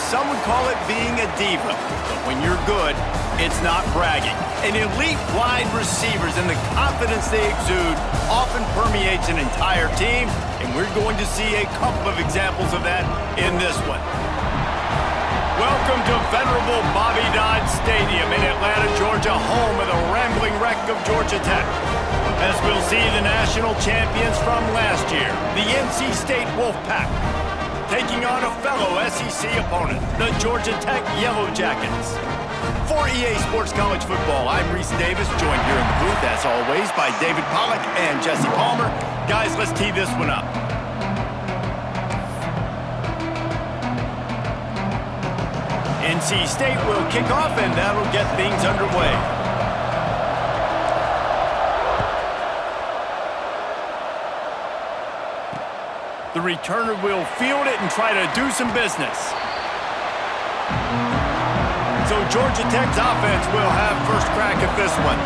some would call it being a diva. But when you're good, it's not bragging. And elite wide receivers and the confidence they exude often permeates an entire team, and we're going to see a couple of examples of that in this one. Welcome to venerable Bobby Dodd Stadium in Atlanta, Georgia, home of the rambling wreck of Georgia Tech. As we'll see the national champions from last year, the NC State Wolfpack, taking on a fellow SEC opponent, the Georgia Tech Yellow Jackets. For EA Sports College Football, I'm Reese Davis, joined here in the booth, as always, by David Pollack and Jesse Palmer. Guys, let's tee this one up. NC State will kick off, and that'll get things underway. The returner will field it and try to do some business. So Georgia Tech's offense will have first crack at this one.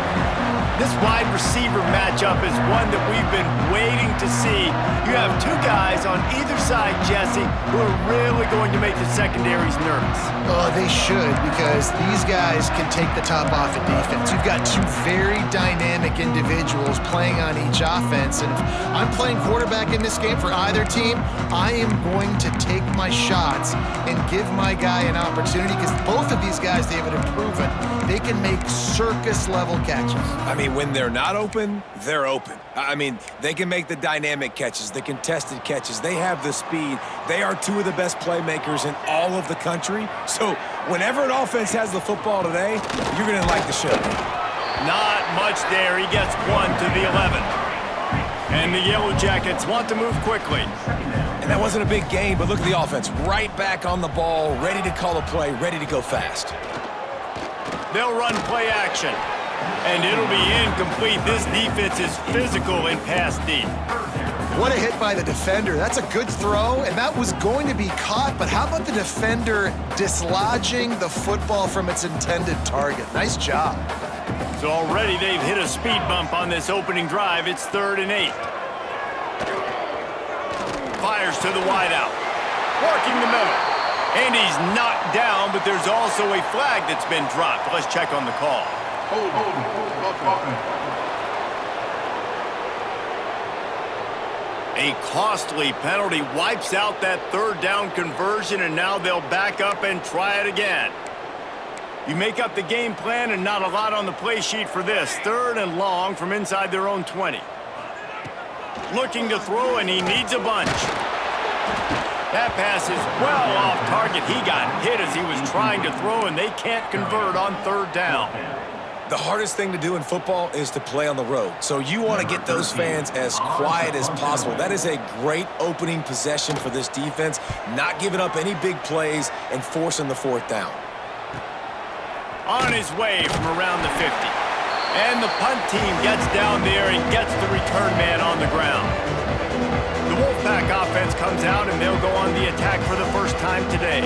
This wide receiver matchup is one that we've been waiting to see. You have two guys on either side, Jesse, who are really going to make the secondaries nervous. Oh, they should, because these guys can take the top off of defense. You've got two very dynamic individuals playing on each offense, and if I'm playing quarterback in this game for either team, I am going to take my shots and give my guy an opportunity, because both of these guys, David, have proven they can make circus-level catches. I mean, when they're not open, they're open. I mean, they can make the dynamic catches, the contested catches. They have the speed. They are two of the best playmakers in all of the country. So whenever an offense has the football today, you're going to like the show. Not much there. He gets one to the 11. And the Yellow Jackets want to move quickly. And that wasn't a big gain, but look at the offense. Right back on the ball, ready to call a play, ready to go fast. They'll run play action. And it'll be incomplete. This defense is physical in pass deep. What a hit by the defender. That's a good throw, and that was going to be caught, but how about the defender dislodging the football from its intended target? Nice job. So already they've hit a speed bump on this opening drive. It's 3rd and 8. Fires to the wideout. Working the middle. And he's knocked down, but there's also a flag that's been dropped. Let's check on the call. A costly penalty wipes out that 3rd down conversion, and now they'll back up and try it again. You make up the game plan, and not a lot on the play sheet for this. 3rd and long from inside their own 20. Looking to throw, and he needs a bunch. That pass is well off target. He got hit as he was trying to throw, and they can't convert on 3rd down. The hardest thing to do in football is to play on the road. So you want to get those fans as quiet as possible. That is a great opening possession for this defense, not giving up any big plays and forcing the 4th down. On his way from around the 50. And the punt team gets down there and gets the return man on the ground. The Wolfpack offense comes out, and they'll go on the attack for the first time today.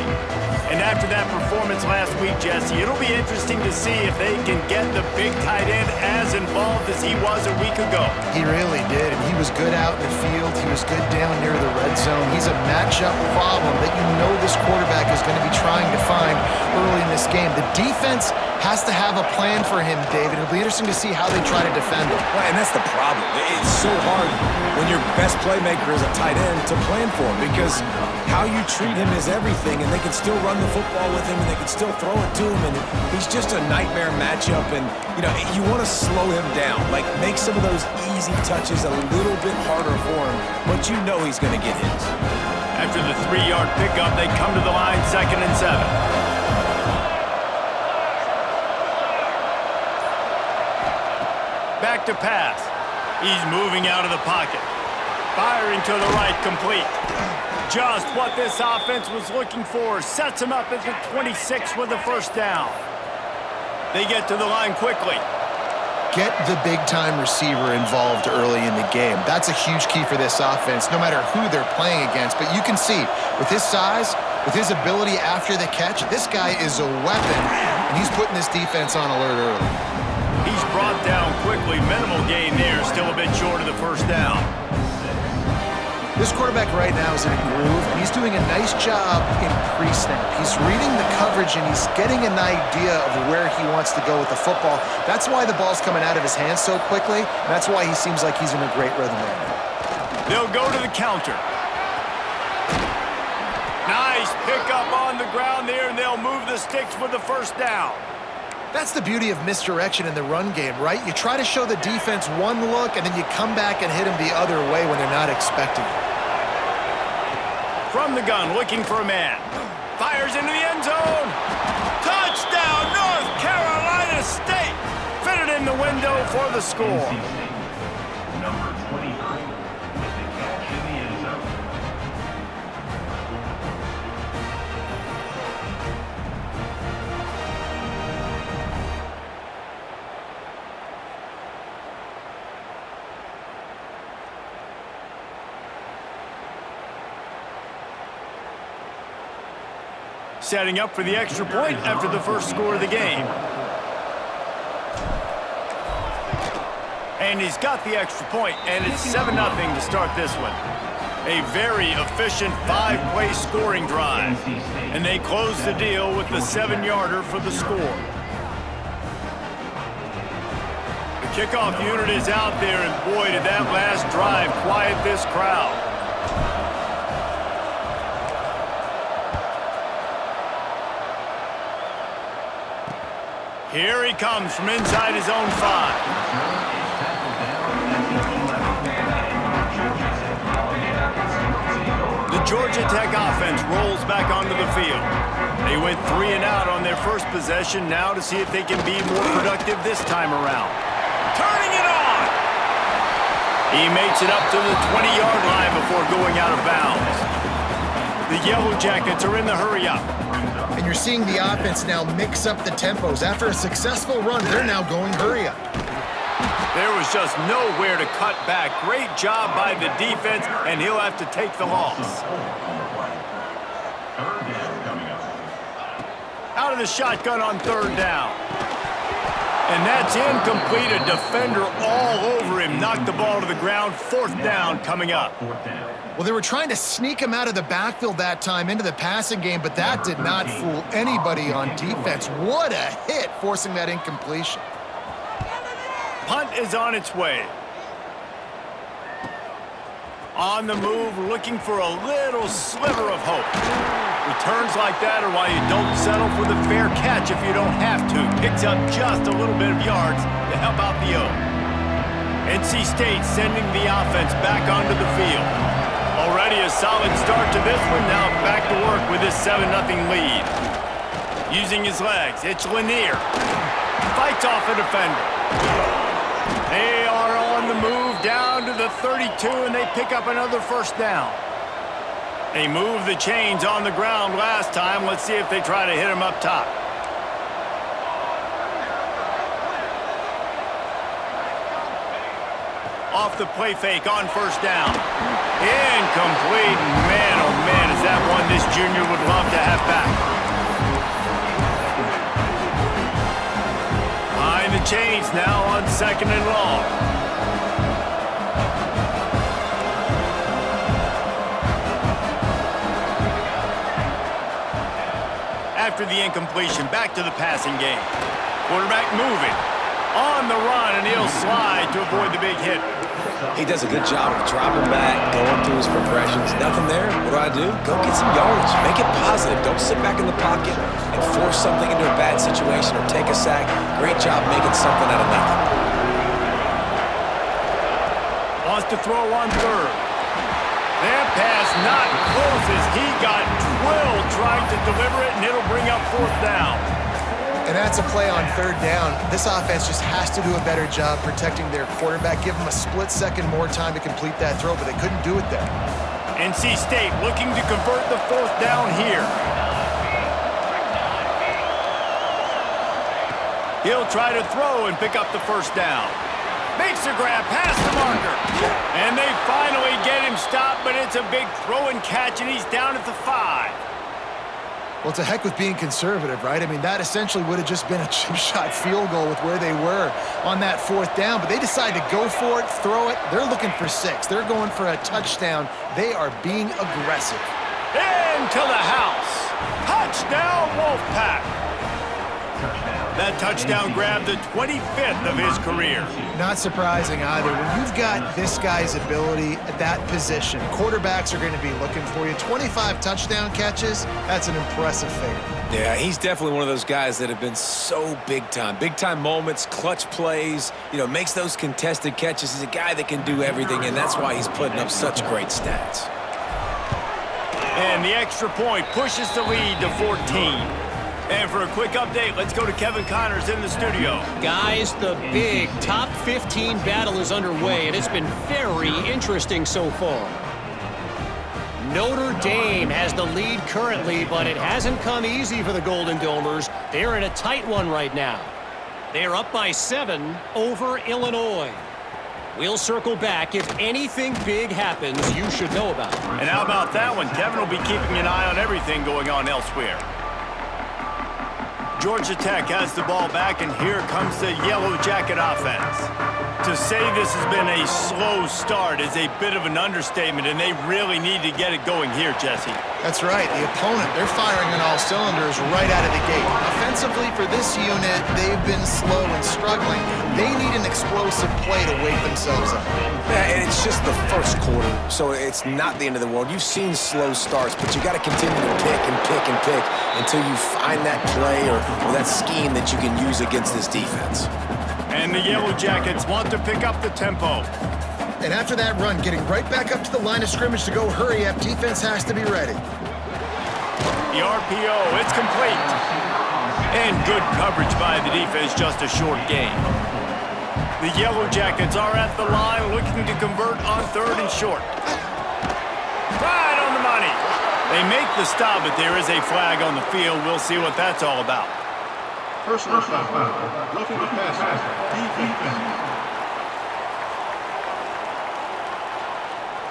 And after that performance last week, Jesse, it'll be interesting to see if they can get the big tight end as involved as he was a week ago. He really did, and he was good out in the field. He was good down near the red zone. He's a matchup problem that you know this quarterback is going to be trying to find early in this game. The defense has to have a plan for him, David. It'll be interesting to see how they try to defend him. Right, and that's the problem. It's so hard when your best playmaker is a tight end to plan for him, because how you treat him is everything, and they can still run the football with him, and they can still throw it to him, and he's just a nightmare matchup. And, you know, you want to slow him down, like make some of those easy touches a little bit harder for him, but you know he's going to get hits. After the 3-yard pickup, they come to the line, 2nd and 7. Back to pass. He's moving out of the pocket. Firing to the right, complete. Just what this offense was looking for. Sets him up at the 26 with the 1st down. They get to the line quickly. Get the big-time receiver involved early in the game. That's a huge key for this offense, no matter who they're playing against. But you can see, with his size, with his ability after the catch, this guy is a weapon, and he's putting this defense on alert early. He's brought down quickly. Minimal gain there, still a bit short of the 1st down. This quarterback right now is in a groove, and he's doing a nice job in pre-snap. He's reading the coverage, and he's getting an idea of where he wants to go with the football. That's why the ball's coming out of his hands so quickly, and that's why he seems like he's in a great rhythm right now. They'll go to the counter. Nice pickup on the ground there, and they'll move the sticks for the first down. That's the beauty of misdirection in the run game, right? You try to show the defense one look, and then you come back and hit them the other way when they're not expecting it. From the gun, looking for a man. Fires into the end zone. Touchdown, North Carolina State. Fitted in the window for the score. Number 23 with the catch in the end zone. Setting up for the extra point after the first score of the game. And he's got the extra point, and it's 7-0 to start this one. A very efficient 5-play scoring drive. And they close the deal with the 7-yarder for the score. The kickoff unit is out there, and boy, did that last drive quiet this crowd. Here he comes from inside his own 5. The Georgia Tech offense rolls back onto the field. They went 3 and out on their first possession, now to see if they can be more productive this time around. Turning it on! He makes it up to the 20-yard line before going out of bounds. The Yellow Jackets are in the hurry-up. And you're seeing the offense now mix up the tempos. After a successful run, they're now going hurry up. There was just nowhere to cut back. Great job by the defense, and he'll have to take the loss. Out of the shotgun on 3rd down. And that's incomplete. A defender all over him. Knocked the ball to the ground. 4th down coming up. Well, they were trying to sneak him out of the backfield that time into the passing game, but that did not fool anybody on defense. What a hit, forcing that incompletion. Punt is on its way. On the move, looking for a little sliver of hope. Returns like that are why you don't settle for the fair catch if you don't have to. Picks up just a little bit of yards to help out the O. NC State sending the offense back onto the field. Already a solid start to this one. Now back to work with this 7-0 lead. Using his legs, it's Lanier. Fights off a defender. They are on the move down to the 32, and they pick up another first down. They moved the chains on the ground last time. Let's see if they try to hit him up top. Off the play fake on 1st down. Incomplete. Man, oh man, is that one this junior would love to have back. Behind the chains now on 2nd and long. After the incompletion, back to the passing game. Quarterback moving. On the run, and he'll slide to avoid the big hit. He does a good job of dropping back, going through his progressions. Nothing there. What do? Go get some yardage. Make it positive. Don't sit back in the pocket and force something into a bad situation or take a sack. Great job making something out of nothing. Wants to throw on 3rd. That pass not close as he got drilled trying to deliver it, and it'll bring up 4th down. And that's a play on 3rd down. This offense just has to do a better job protecting their quarterback. Give them a split second more time to complete that throw, but they couldn't do it there. NC State looking to convert the 4th down here. He'll try to throw and pick up the 1st down. Makes a grab past the marker. And they finally get him stopped, but it's a big throw and catch, and he's down at the 5. Well, to heck with being conservative, right? I mean, that essentially would have just been a chip shot field goal with where they were on that 4th down, but they decided to go for it, throw it. They're looking for 6. They're going for a touchdown. They are being aggressive. Into the house. Touchdown, Wolfpack. That touchdown grabbed the 25th of his career. Not surprising either. When you've got this guy's ability at that position, quarterbacks are going to be looking for you. 25 touchdown catches, that's an impressive figure. Yeah, he's definitely one of those guys that have been so big time. Big time moments, clutch plays, makes those contested catches. He's a guy that can do everything, and that's why he's putting up such great stats. And the extra point pushes the lead to 14. And for a quick update, let's go to Kevin Connors in the studio. Guys, the big top 15 battle is underway, and it's been very interesting so far. Notre Dame has the lead currently, but it hasn't come easy for the Golden Domers. They're in a tight one right now. They're up by 7 over Illinois. We'll circle back. If anything big happens, you should know about it. And how about that one? Kevin will be keeping an eye on everything going on elsewhere. Georgia Tech has the ball back, and here comes the Yellow Jacket offense. To say this has been a slow start is a bit of an understatement, and they really need to get it going here, Jesse. That's right. The opponent, they're firing on all cylinders right out of the gate. Offensively, for this unit, they've been slow and struggling. They need an explosive play to wake themselves up. Yeah, and it's just the first quarter, so it's not the end of the world. You've seen slow starts, but you got to continue to pick and pick and pick until you find that play or that scheme that you can use against this defense. And the Yellow Jackets want to pick up the tempo. And after that run, getting right back up to the line of scrimmage to go hurry up, defense has to be ready. The RPO, it's complete. And good coverage by the defense, just a short gain. The Yellow Jackets are at the line looking to convert on 3rd and short. Right on the money. They make the stop, but there is a flag on the field. We'll see what that's all about. Personal foul. Roughing the passer. Defense.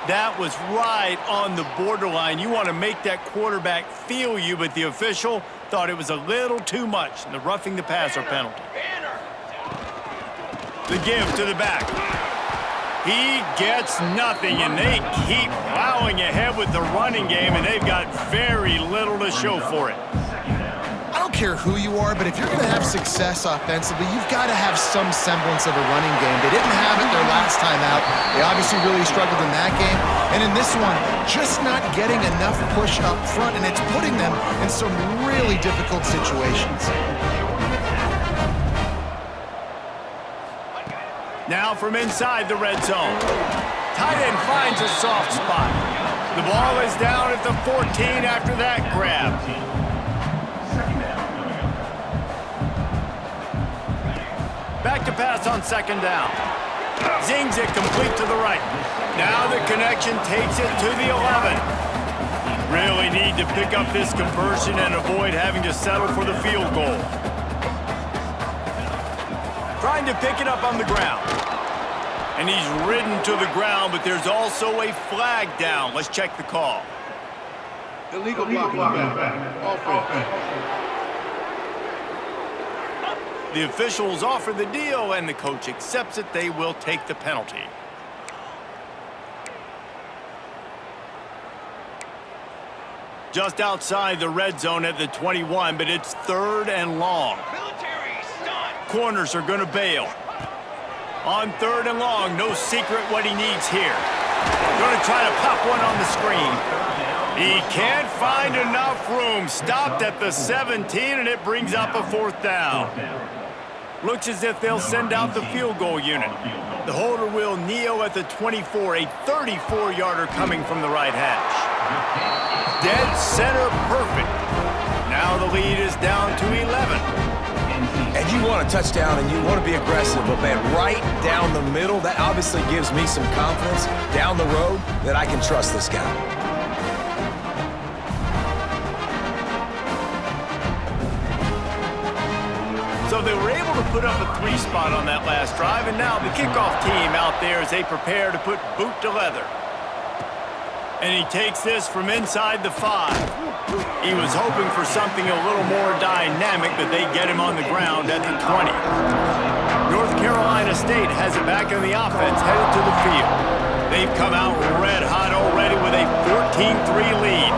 That was right on the borderline. You want to make that quarterback feel you, but the official thought it was a little too much. The roughing the passer penalty. The give to the back. He gets nothing, and they keep plowing ahead with the running game, and they've got very little to show for it. I don't care who you are, but if you're going to have success offensively, you've got to have some semblance of a running game. They didn't have it their last time out. They obviously really struggled in that game. And in this one, just not getting enough push up front, and it's putting them in some really difficult situations. Now from inside the red zone. Tight end finds a soft spot. The ball is down at the 14 after that grab. Back to pass on 2nd down. Zings it complete to the right. Now the connection takes it to the 11. Really need to pick up this conversion and avoid having to settle for the field goal. Trying to pick it up on the ground. And he's ridden to the ground, but there's also a flag down. Let's check the call. Illegal blocking back. Offense. The officials offer the deal, and the coach accepts it. They will take the penalty. Just outside the red zone at the 21, but it's 3rd and long. Corners are going to bail. On 3rd and long, no secret what he needs here. Going to try to pop one on the screen. He can't find enough room. Stopped at the 17, and it brings up a 4th down. Looks as if they'll send out the field goal unit. The holder will kneel at the 24, a 34-yarder coming from the right hash. Dead center perfect. Now the lead is down to 11. And you want a touchdown and you want to be aggressive, but man, right down the middle, that obviously gives me some confidence down the road that I can trust this guy. So they were able to put up a 3 spot on that last drive, and now the kickoff team out there as they prepare to put boot to leather. And he takes this from inside the 5. He was hoping for something a little more dynamic, but they get him on the ground at the 20. North Carolina State has it back on the offense, headed to the field. They've come out red hot already with a 14-3 lead.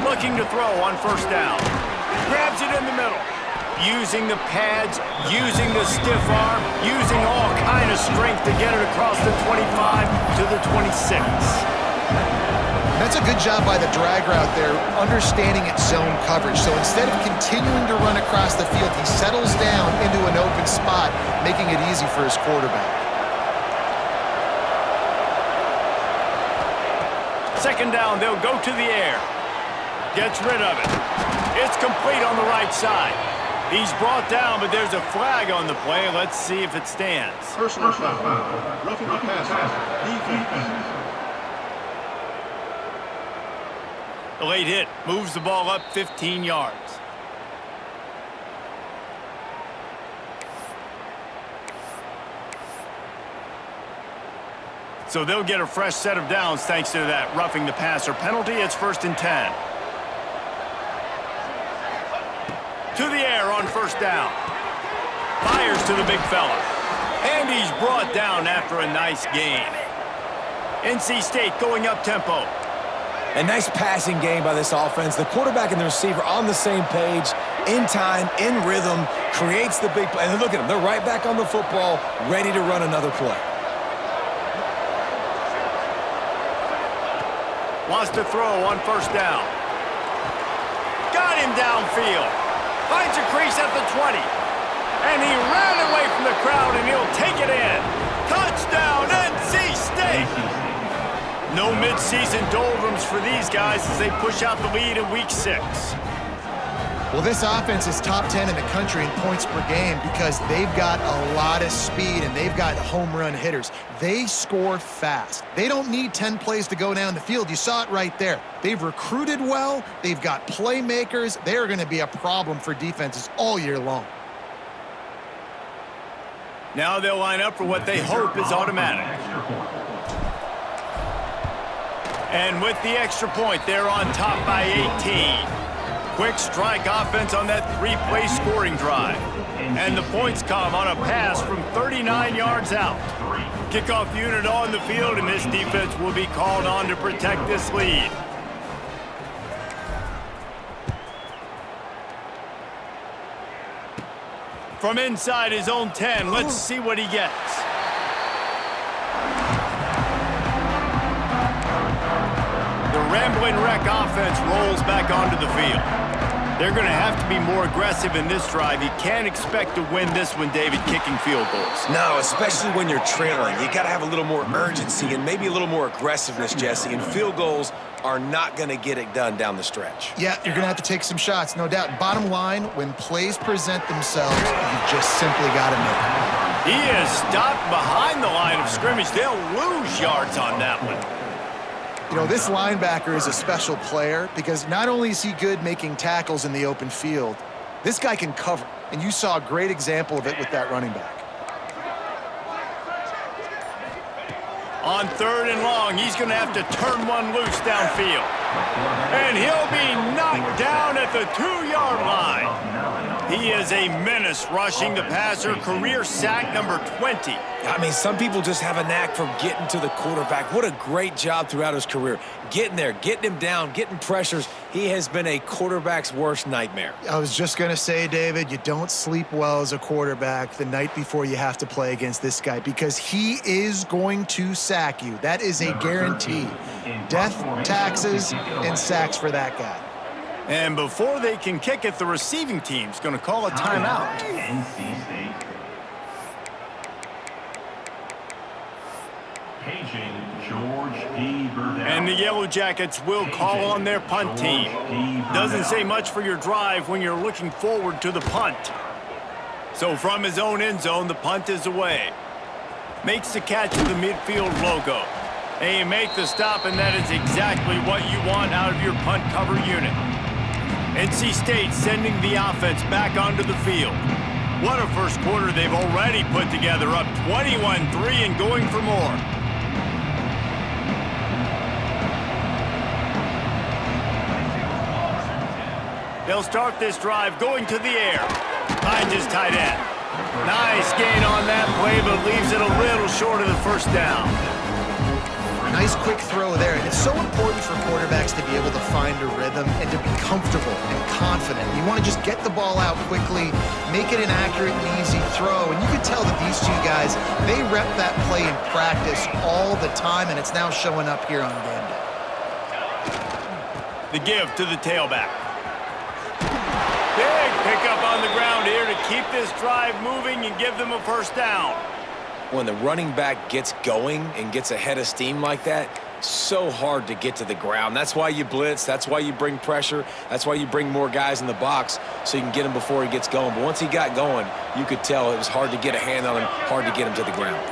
Looking to throw on first down. Grabs it in the middle. Using the pads, using the stiff arm, using all kind of strength to get it across the 25 to the 26. That's a good job by the drag route there, understanding its zone coverage. So instead of continuing to run across the field, he settles down into an open spot, making it easy for his quarterback. Second down, they'll go to the air. Gets rid of it. It's complete on the right side. He's brought down, but there's a flag on the play. Let's see if it stands. Personal foul. Roughing the passer. Defense. The late hit moves the ball up 15 yards. So they'll get a fresh set of downs thanks to that roughing the passer penalty. It's 1st and 10. To the air on first down. Fires to the big fella. And he's brought down after a nice gain. NC State going up tempo. A nice passing game by this offense. The quarterback and the receiver on the same page, in time, in rhythm, creates the big play. And look at them. They're right back on the football, ready to run another play. Wants to throw on first down. Got him downfield. Finds a crease at the 20. And he ran away from the crowd, and he'll take it in. Touchdown, NC State! No midseason doldrums for these guys as they push out the lead in Week 6. Well, this offense is top 10 in the country in points per game because they've got a lot of speed and they've got home run hitters. They score fast. They don't need 10 plays to go down the field. You saw it right there. They've recruited well. They've got playmakers. They're going to be a problem for defenses all year long. Now they'll line up for what they hope is automatic. And with the extra point, they're on top by 18. Quick strike offense on that 3-play scoring drive. And the points come on a pass from 39 yards out. Kickoff unit on the field, and this defense will be called on to protect this lead. From inside his own 10, let's see what he gets. The rambling wreck offense rolls back onto the field. They're going to have to be more aggressive in this drive. You can't expect to win this one, David, kicking field goals. No, especially when you're trailing. You got to have a little more urgency and maybe a little more aggressiveness, Jesse. And field goals are not going to get it done down the stretch. Yeah, you're going to have to take some shots, no doubt. Bottom line, when plays present themselves, you just simply got to make them. He is stopped behind the line of scrimmage. They'll lose yards on that one. You know, this linebacker is a special player because not only is he good making tackles in the open field, this guy can cover. And you saw a great example of it with that running back. On 3rd and long, he's going to have to turn one loose downfield. And he'll be knocked down at the 2-yard line. He is a menace rushing the passer, career sack number 20. I mean, some people just have a knack for getting to the quarterback. What a great job throughout his career. Getting there, getting him down, getting pressures. He has been a quarterback's worst nightmare. I was just going to say, David, you don't sleep well as a quarterback the night before you have to play against this guy because he is going to sack you. That is a guarantee. Death, taxes, and sacks for that guy. And before they can kick it, the receiving team's going to call a timeout. NC State. Paging George P. Burdell. And the Yellow Jackets will call on their punt team. Doesn't say much for your drive when you're looking forward to the punt. So from his own end zone, the punt is away. Makes the catch of the midfield logo. They make the stop, and that is exactly what you want out of your punt cover unit. NC State sending the offense back onto the field. What a first quarter they've already put together, up 21-3 and going for more. They'll start this drive going to the air. Finds his tight end. Nice gain on that play, but leaves it a little short of the first down. Nice quick throw there, and it's so important for quarterbacks to be able to find a rhythm and to be comfortable and confident. You want to just get the ball out quickly, make it an accurate and easy throw, and you can tell that these two guys, they rep that play in practice all the time, and it's now showing up here on game day. The give to the tailback. Big pickup on the ground here to keep this drive moving and give them a first down. When the running back gets going and gets ahead of steam like that, so hard to get to the ground. That's why you blitz. That's why you bring pressure. That's why you bring more guys in the box so you can get him before he gets going. But once he got going, you could tell it was hard to get a hand on him, hard to get him to the ground.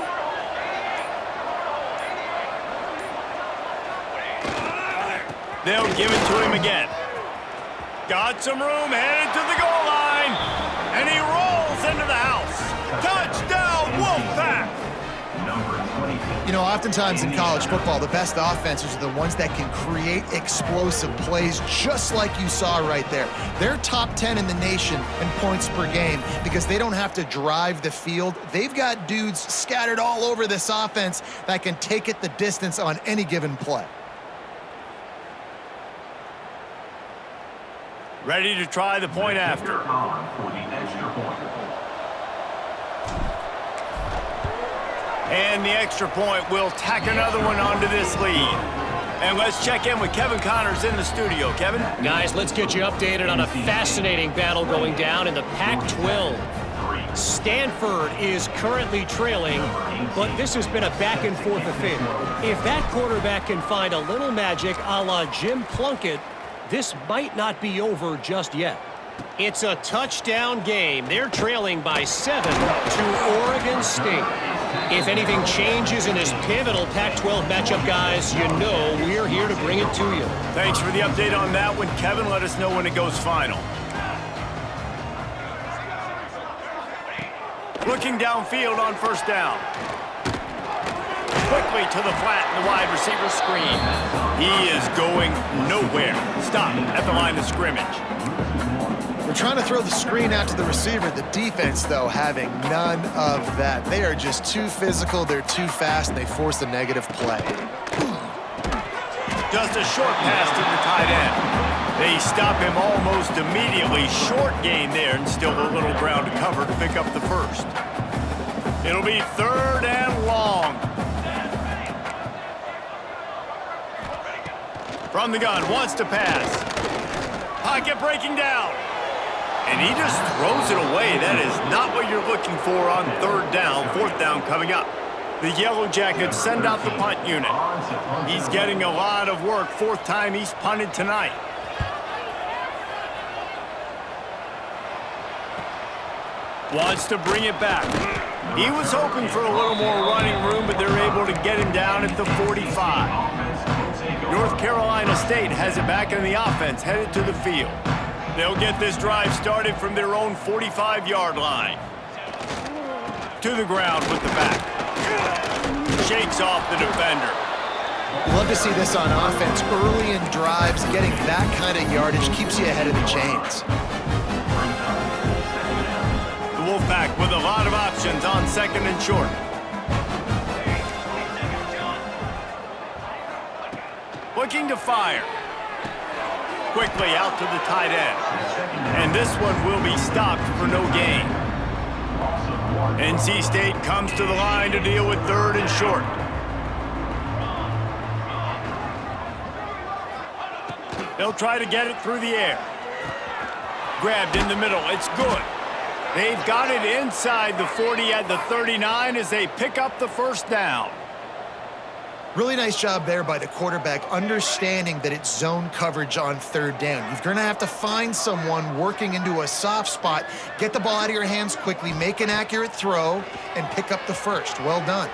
They'll give it to him again. Got some room, headed to the goal line, and he rolls into the house. Touchdown, Wolfpack! You know, oftentimes in college football, the best offenses are the ones that can create explosive plays, just like you saw right there. They're top 10 in the nation in points per game because they don't have to drive the field. They've got dudes scattered all over this offense that can take it the distance on any given play. Ready to try the point after. And the extra point will tack another one onto this lead. And let's check in with Kevin Connors in the studio. Kevin? Guys, let's get you updated on a fascinating battle going down in the Pac-12. Stanford is currently trailing, but this has been a back-and-forth affair. If that quarterback can find a little magic a la Jim Plunkett, this might not be over just yet. It's a touchdown game. They're trailing by 7 to Oregon State. If anything changes in this pivotal Pac-12 matchup, guys, you know we're here to bring it to you. Thanks for the update on that one, Kevin. Let us know when it goes final. Looking downfield on first down. Quickly to the flat in the wide receiver screen. He is going nowhere. Stop at the line of scrimmage. We're trying to throw the screen out to the receiver. The defense, though, having none of that. They are just too physical, they're too fast, and they force a negative play. Just a short pass to the tight end. They stop him almost immediately. Short gain there, and still a little ground to cover to pick up the first. It'll be 3rd and long. From the gun, wants to pass. Pocket breaking down. And he just throws it away. That is not what you're looking for on 3rd down. 4th down coming up. The Yellow Jackets send out the punt unit. He's getting a lot of work. 4th time he's punted tonight. Wants to bring it back. He was hoping for a little more running room, but they're able to get him down at the 45. North Carolina State has it back in the offense, headed to the field. They'll get this drive started from their own 45-yard line. To the ground with the back. Shakes off the defender. Love to see this on offense. Early in drives, getting that kind of yardage keeps you ahead of the chains. The Wolfpack with a lot of options on 2nd and short. Looking to fire. Quickly out to the tight end. And this one will be stopped for no gain. NC State comes to the line to deal with 3rd and short. They'll try to get it through the air. Grabbed in the middle. It's good. They've got it inside the 40 at the 39 as they pick up the first down. Really nice job there by the quarterback, understanding that it's zone coverage on 3rd down. You're going to have to find someone working into a soft spot, get the ball out of your hands quickly, make an accurate throw, and pick up the first. Well done.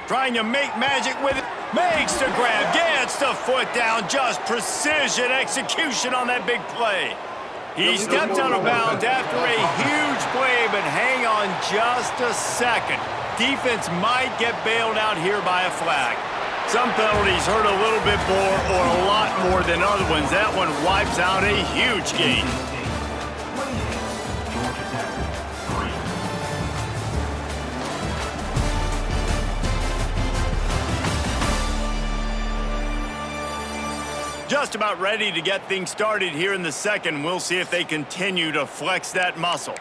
Trying to make magic with it. Makes the grab, gets the foot down. Just precision execution on that big play. He steps out of bounds after a huge play, but hang on just a second. Defense might get bailed out here by a flag. Some penalties hurt a little bit more or a lot more than other ones. That one wipes out a huge gain. Just about ready to get things started here in the second. We'll see if they continue to flex that muscle.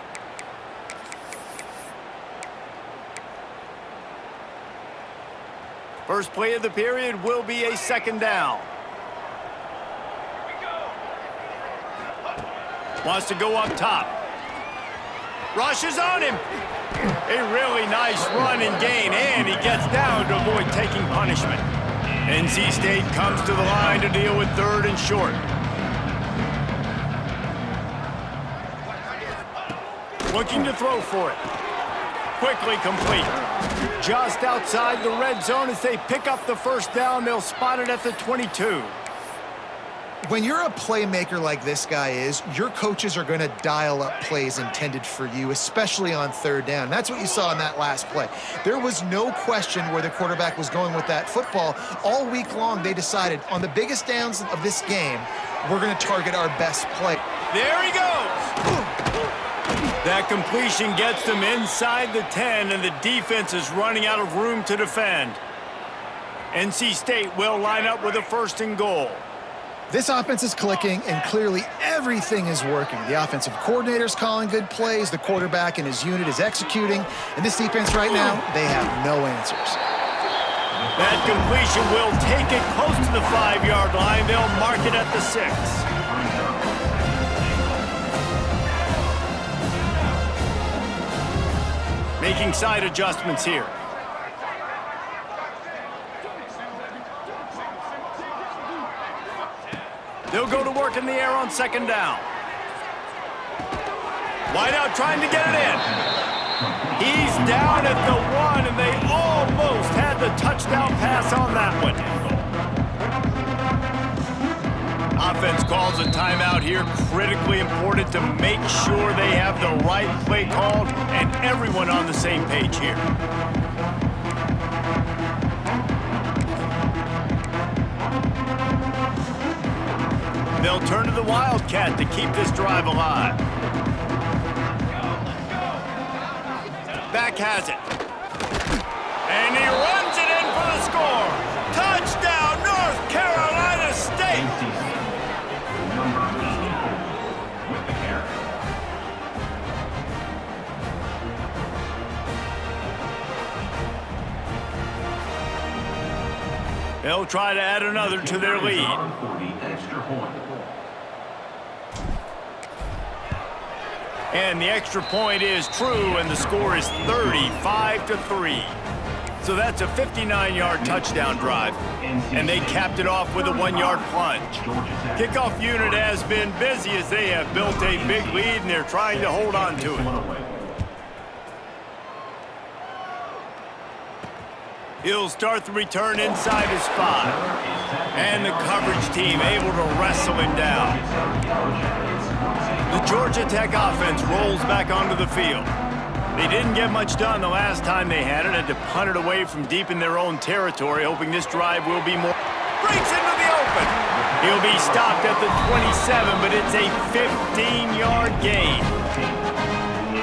First play of the period will be a second down. Wants to go up top. Rushes on him. A really nice run and gain, and he gets down to avoid taking punishment. NC State comes to the line to deal with third and short. Looking to throw for it. Quickly complete. Just outside the red zone as they pick up the first down. They'll spot it at the 22. When you're a playmaker like this guy is, your coaches are going to dial up plays intended for you, especially on third down. That's what you saw in that last play. There was no question where the quarterback was going with that football. All week long, they decided on the biggest downs of this game, we're going to target our best play. There he goes. That completion gets them inside the 10, and the defense is running out of room to defend. NC State will line up with a first and goal. This offense is clicking, and clearly everything is working. The offensive coordinator's calling good plays, the quarterback and his unit is executing, and this defense right now, they have no answers. That completion will take it close to the 5-yard line. They'll mark it at the 6. Making side adjustments here. They'll go to work in the air on second down. Wide out trying to get it in. He's down at the 1, and they almost had the touchdown pass on that one. Offense calls a timeout here. Critically important to make sure they have the right play called and everyone on the same page here. They'll turn to the Wildcat to keep this drive alive. Back has it. And he runs it in for the score. Touchdown, North Carolina State. Number 84 with the carry. They'll try to add another to their lead. For the extra point. And the extra point is true, and the score is 35-3. So that's a 59-yard touchdown drive, and they capped it off with a 1-yard plunge. Kickoff unit has been busy as they have built a big lead, and they're trying to hold on to it. He'll start the return inside his 5, and the coverage team able to wrestle him down. The Georgia Tech offense rolls back onto the field. They didn't get much done the last time they had it, had to punt it away from deep in their own territory, hoping this drive will be more. Breaks into the open. He'll be stopped at the 27, but it's a 15-yard gain.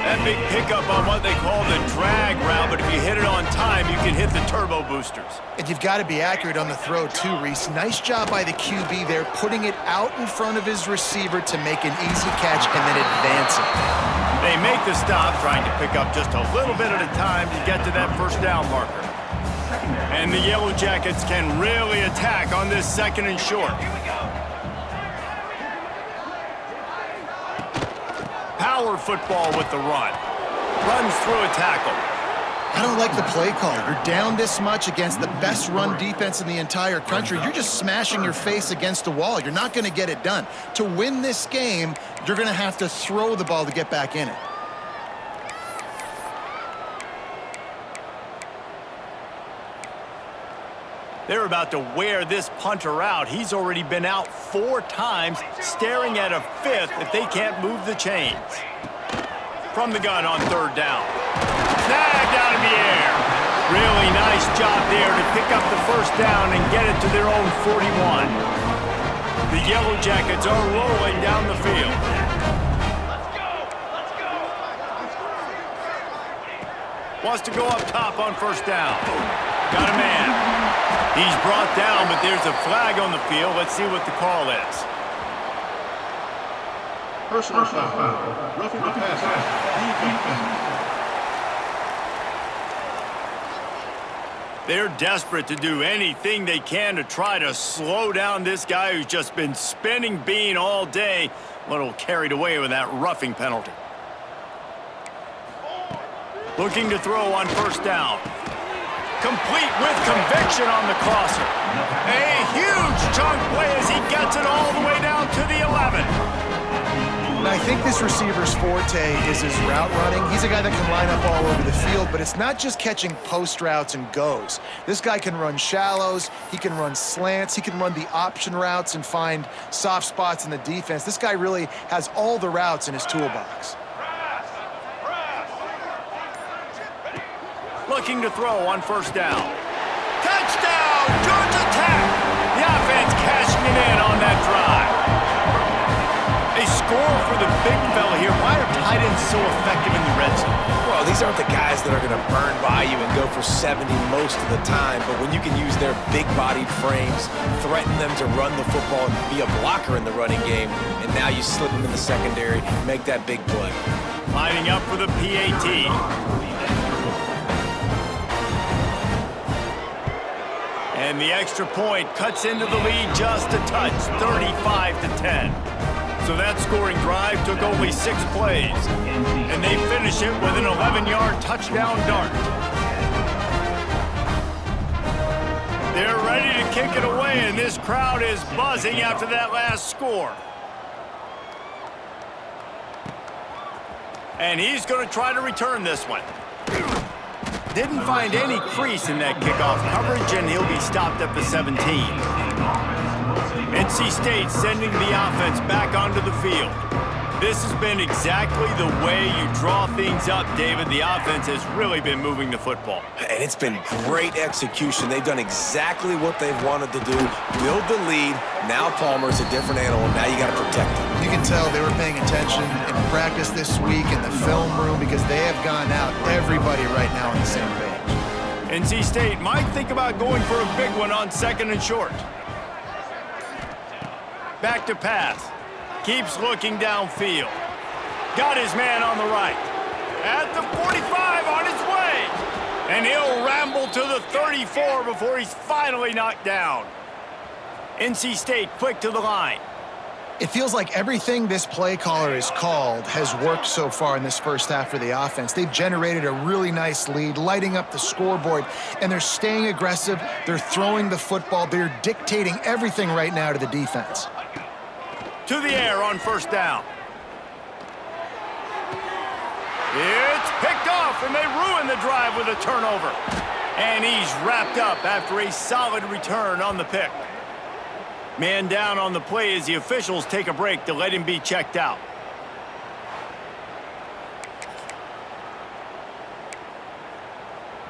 That big pickup on what they call the drag route, but if you hit it on time, you can hit the turbo boosters. And you've got to be accurate on the throw too, Reese. Nice job by the QB there, putting it out in front of his receiver to make an easy catch and then advancing. They make the stop, trying to pick up just a little bit at a time to get to that first down marker. And the Yellow Jackets can really attack on this second and short. Power football with the run. Runs through a tackle. I don't like the play call. You're down this much against the best run defense in the entire country. You're just smashing your face against the wall. You're not going to get it done. To win this game, you're going to have to throw the ball to get back in it. They're about to wear this punter out. He's already been out 4 times, staring at a 5th if they can't move the chains. From the gun on 3rd down. Snagged out of the air. Really nice job there to pick up the 1st down and get it to their own 41. The Yellow Jackets are rolling down the field. Wants to go up top on 1st down. Got a man. He's brought down, but there's a flag on the field. Let's see what the call is. Personal foul. Roughing the passer. Defense. They're desperate to do anything they can to try to slow down this guy who's just been spinning bean all day. A little carried away with that roughing penalty. Looking to throw on 1st down. Complete with conviction on the crosser. A huge chunk play as he gets it all the way down to the 11. And I think this receiver's forte is his route running. He's a guy that can line up all over the field, but it's not just catching post routes and goes. This guy can run shallows, he can run slants, he can run the option routes and find soft spots in the defense. This guy really has all the routes in his toolbox. Looking to throw on 1st down. Touchdown, Georgia Tech! The offense cashing it in on that drive. A score for the big fella here. Why are tight ends so effective in the red zone? Well, these aren't the guys that are going to burn by you and go for 70 most of the time, but when you can use their big-bodied frames, threaten them to run the football, be a blocker in the running game, and now you slip them in the secondary, make that big play. Lining up for the PAT. And the extra point cuts into the lead just a touch, 35-10. So that scoring drive took only 6 plays. And they finish it with an 11-yard touchdown dart. They're ready to kick it away, and this crowd is buzzing after that last score. And he's going to try to return this one. Didn't find any crease in that kickoff coverage, and he'll be stopped at the 17. NC State sending the offense back onto the field. This has been exactly the way you draw things up, David. The offense has really been moving the football. And it's been great execution. They've done exactly what they've wanted to do. Build the lead. Now Palmer's a different animal. Now you got to protect him. You can tell they were paying attention in practice this week in the film room because they have gone out, everybody right now on the same page. NC State might think about going for a big one on 2nd and short. Back to pass. Keeps looking downfield. Got his man on the right. At the 45 on his way. And he'll ramble to the 34 before he's finally knocked down. NC State quick to the line. It feels like everything this play caller has called has worked so far in this first half for the offense. They've generated a really nice lead, lighting up the scoreboard, and they're staying aggressive. They're throwing the football. They're dictating everything right now to the defense. To the air on 1st down. It's picked off, and they ruin the drive with a turnover. And he's wrapped up after a solid return on the pick. Man down on the play as the officials take a break to let him be checked out.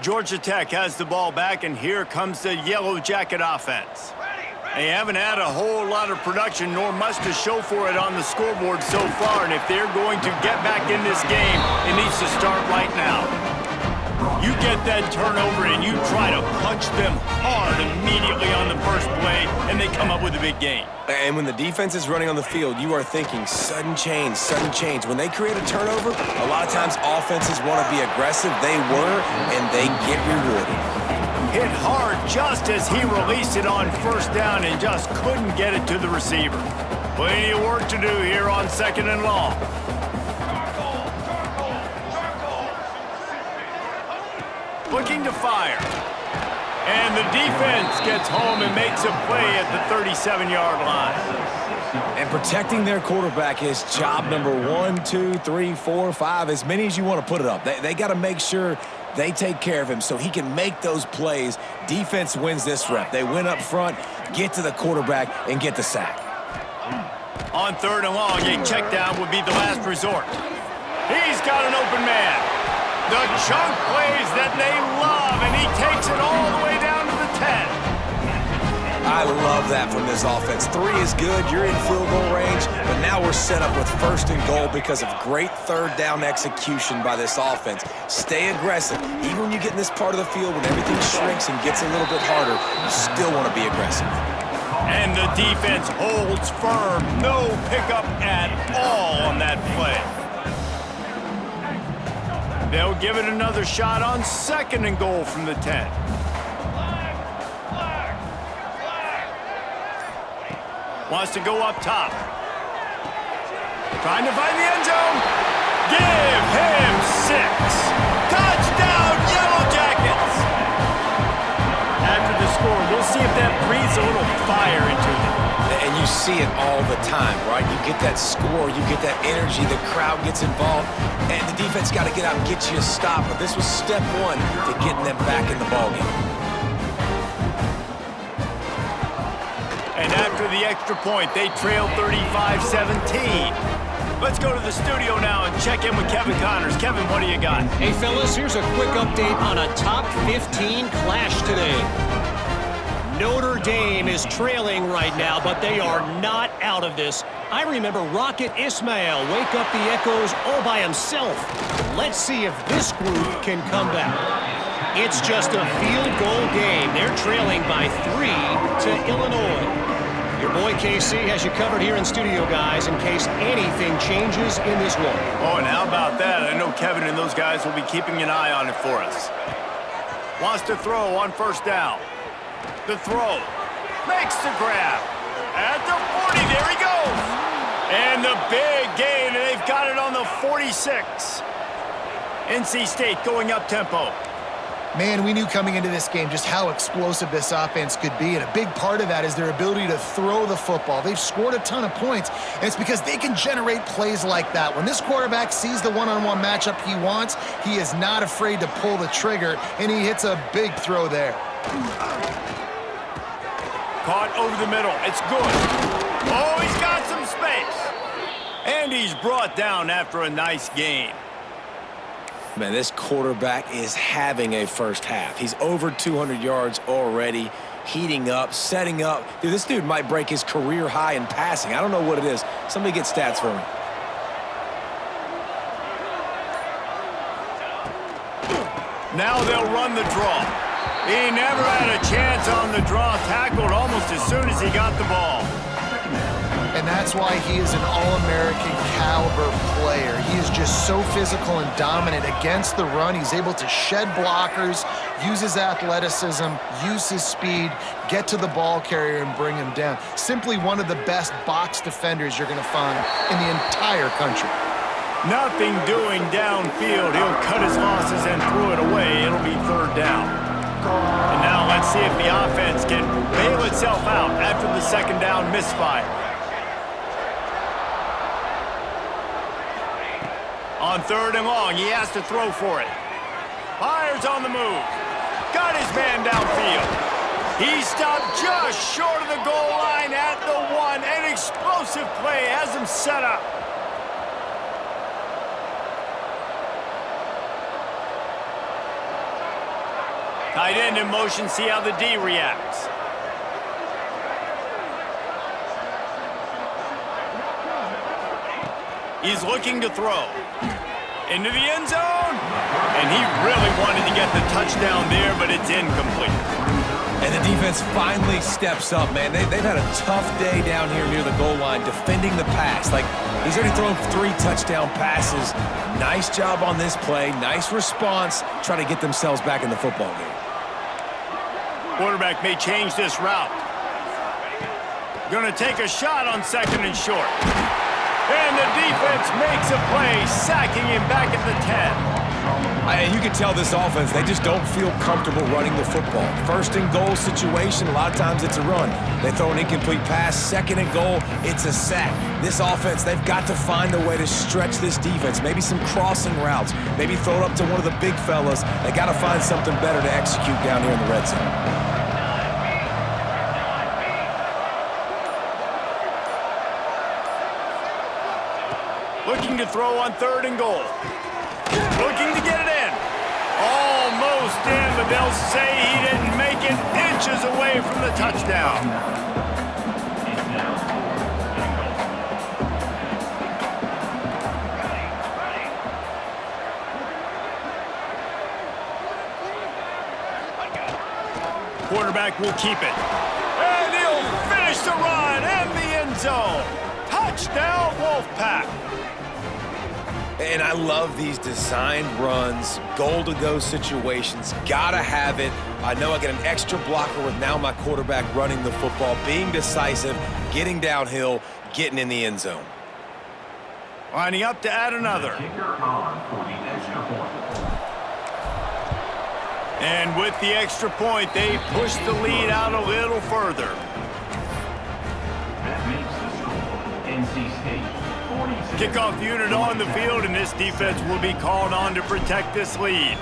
Georgia Tech has the ball back, and here comes the Yellow Jacket offense. They haven't had a whole lot of production, nor much to show for it on the scoreboard so far, and if they're going to get back in this game, it needs to start right now. You get that turnover, and you try to punch them hard immediately on the first play, and they come up with a big gain. And when the defense is running on the field, you are thinking sudden change, sudden change. When they create a turnover, a lot of times offenses want to be aggressive. They were, and they get rewarded. Hit hard just as he released it on 1st down and just couldn't get it to the receiver. Plenty of work to do here on 2nd and long. Looking to fire. And the defense gets home and makes a play at the 37-yard line. And protecting their quarterback is job number 1, 2, 3, 4, 5, as many as you want to put it up. They got to make sure They take care of him so he can make those plays. Defense wins this rep. They win up front, get to the quarterback, and get the sack. On 3rd and long, a check down would be the last resort. He's got an open man. The chunk plays that they love, and he takes it all the way down to the 10. I love that from this offense. 3 is good. You're in field goal range, but now we're set up with 1st and goal because of great 3rd down execution by this offense. Stay aggressive. Even when you get in this part of the field when everything shrinks and gets a little bit harder, you still want to be aggressive. And the defense holds firm. No pickup at all on that play. They'll give it another shot on 2nd and goal from the 10. Wants to go up top. Trying to find the end zone. Give him 6. Touchdown, Yellow Jackets. After the score, we'll see if that breathes a little fire into them. And you see it all the time, right? You get that score, you get that energy, the crowd gets involved, and the defense got to get out and get you a stop. But this was step 1 to getting them back in the ballgame. And after the extra point, they trail 35-17. Let's go to the studio now and check in with Kevin Connors. Kevin, what do you got? Hey, fellas, here's a quick update on a top 15 clash today. Notre Dame is trailing right now, but they are not out of this. I remember Rocket Ismail wake up the echoes all by himself. Let's see if this group can come back. It's just a field goal game. They're trailing by 3 to Illinois. Your boy KC has you covered here in studio, guys, in case anything changes in this one. Oh, and how about that? I know Kevin and those guys will be keeping an eye on it for us. Wants to throw on 1st down. The throw. Makes the grab. At the 40, there he goes. And the big gain, and they've got it on the 46. NC State going up tempo. Man, we knew coming into this game just how explosive this offense could be, and a big part of that is their ability to throw the football. They've scored a ton of points, and it's because they can generate plays like that. When this quarterback sees the one-on-one matchup he wants, he is not afraid to pull the trigger, and he hits a big throw there. Caught over the middle. It's good. Oh, he's got some space. And he's brought down after a nice gain. Man, this quarterback is having a first half. He's over 200 yards already, heating up, setting up. Dude, this dude might break his career high in passing. I don't know what it is. Somebody get stats for me. Now they'll run the draw. He never had a chance on the draw. Tackled almost as soon as he got the ball. And that's why he is an All-American caliber player. He is just so physical and dominant against the run. He's able to shed blockers, use his athleticism, use his speed, get to the ball carrier and bring him down. Simply one of the best box defenders you're going to find in the entire country. Nothing doing downfield. He'll cut his losses and throw it away. It'll be 3rd down. And now let's see if the offense can bail itself out after the 2nd down misfire. On 3rd and long, he has to throw for it. Fires on the move. Got his man downfield. He stopped just short of the goal line at the 1. An explosive play has him set up. Tight end in motion, see how the D reacts. He's looking to throw. Into the end zone. And he really wanted to get the touchdown there, but it's incomplete. And the defense finally steps up, man. They've had a tough day down here near the goal line defending the pass. Like, he's already thrown 3 touchdown passes. Nice job on this play. Nice response. Trying to get themselves back in the football game. Quarterback may change this route. Going to take a shot on 2nd and short. And the defense makes a play, sacking him back at the 10. And you can tell this offense, they just don't feel comfortable running the football. First and goal situation, a lot of times it's a run. They throw an incomplete pass. Second and goal, it's a sack. This offense, they've got to find a way to stretch this defense. Maybe some crossing routes. Maybe throw it up to one of the big fellas. They got to find something better to execute down here in the red zone. Looking to throw on 3rd and goal. Looking to get it in. Almost in, but they'll say he didn't make it, inches away from the touchdown. Quarterback will keep it. And he'll finish the run and the end zone. Touchdown, Wolfpack. And I love these designed runs, goal-to-go situations. Gotta have it. I know I get an extra blocker with now my quarterback running the football, being decisive, getting downhill, getting in the end zone. Lining up to add another. And with the extra point, they push the lead out a little further. That makes the score NC State 46. Kickoff unit on the field, and this defense will be called on to protect this lead.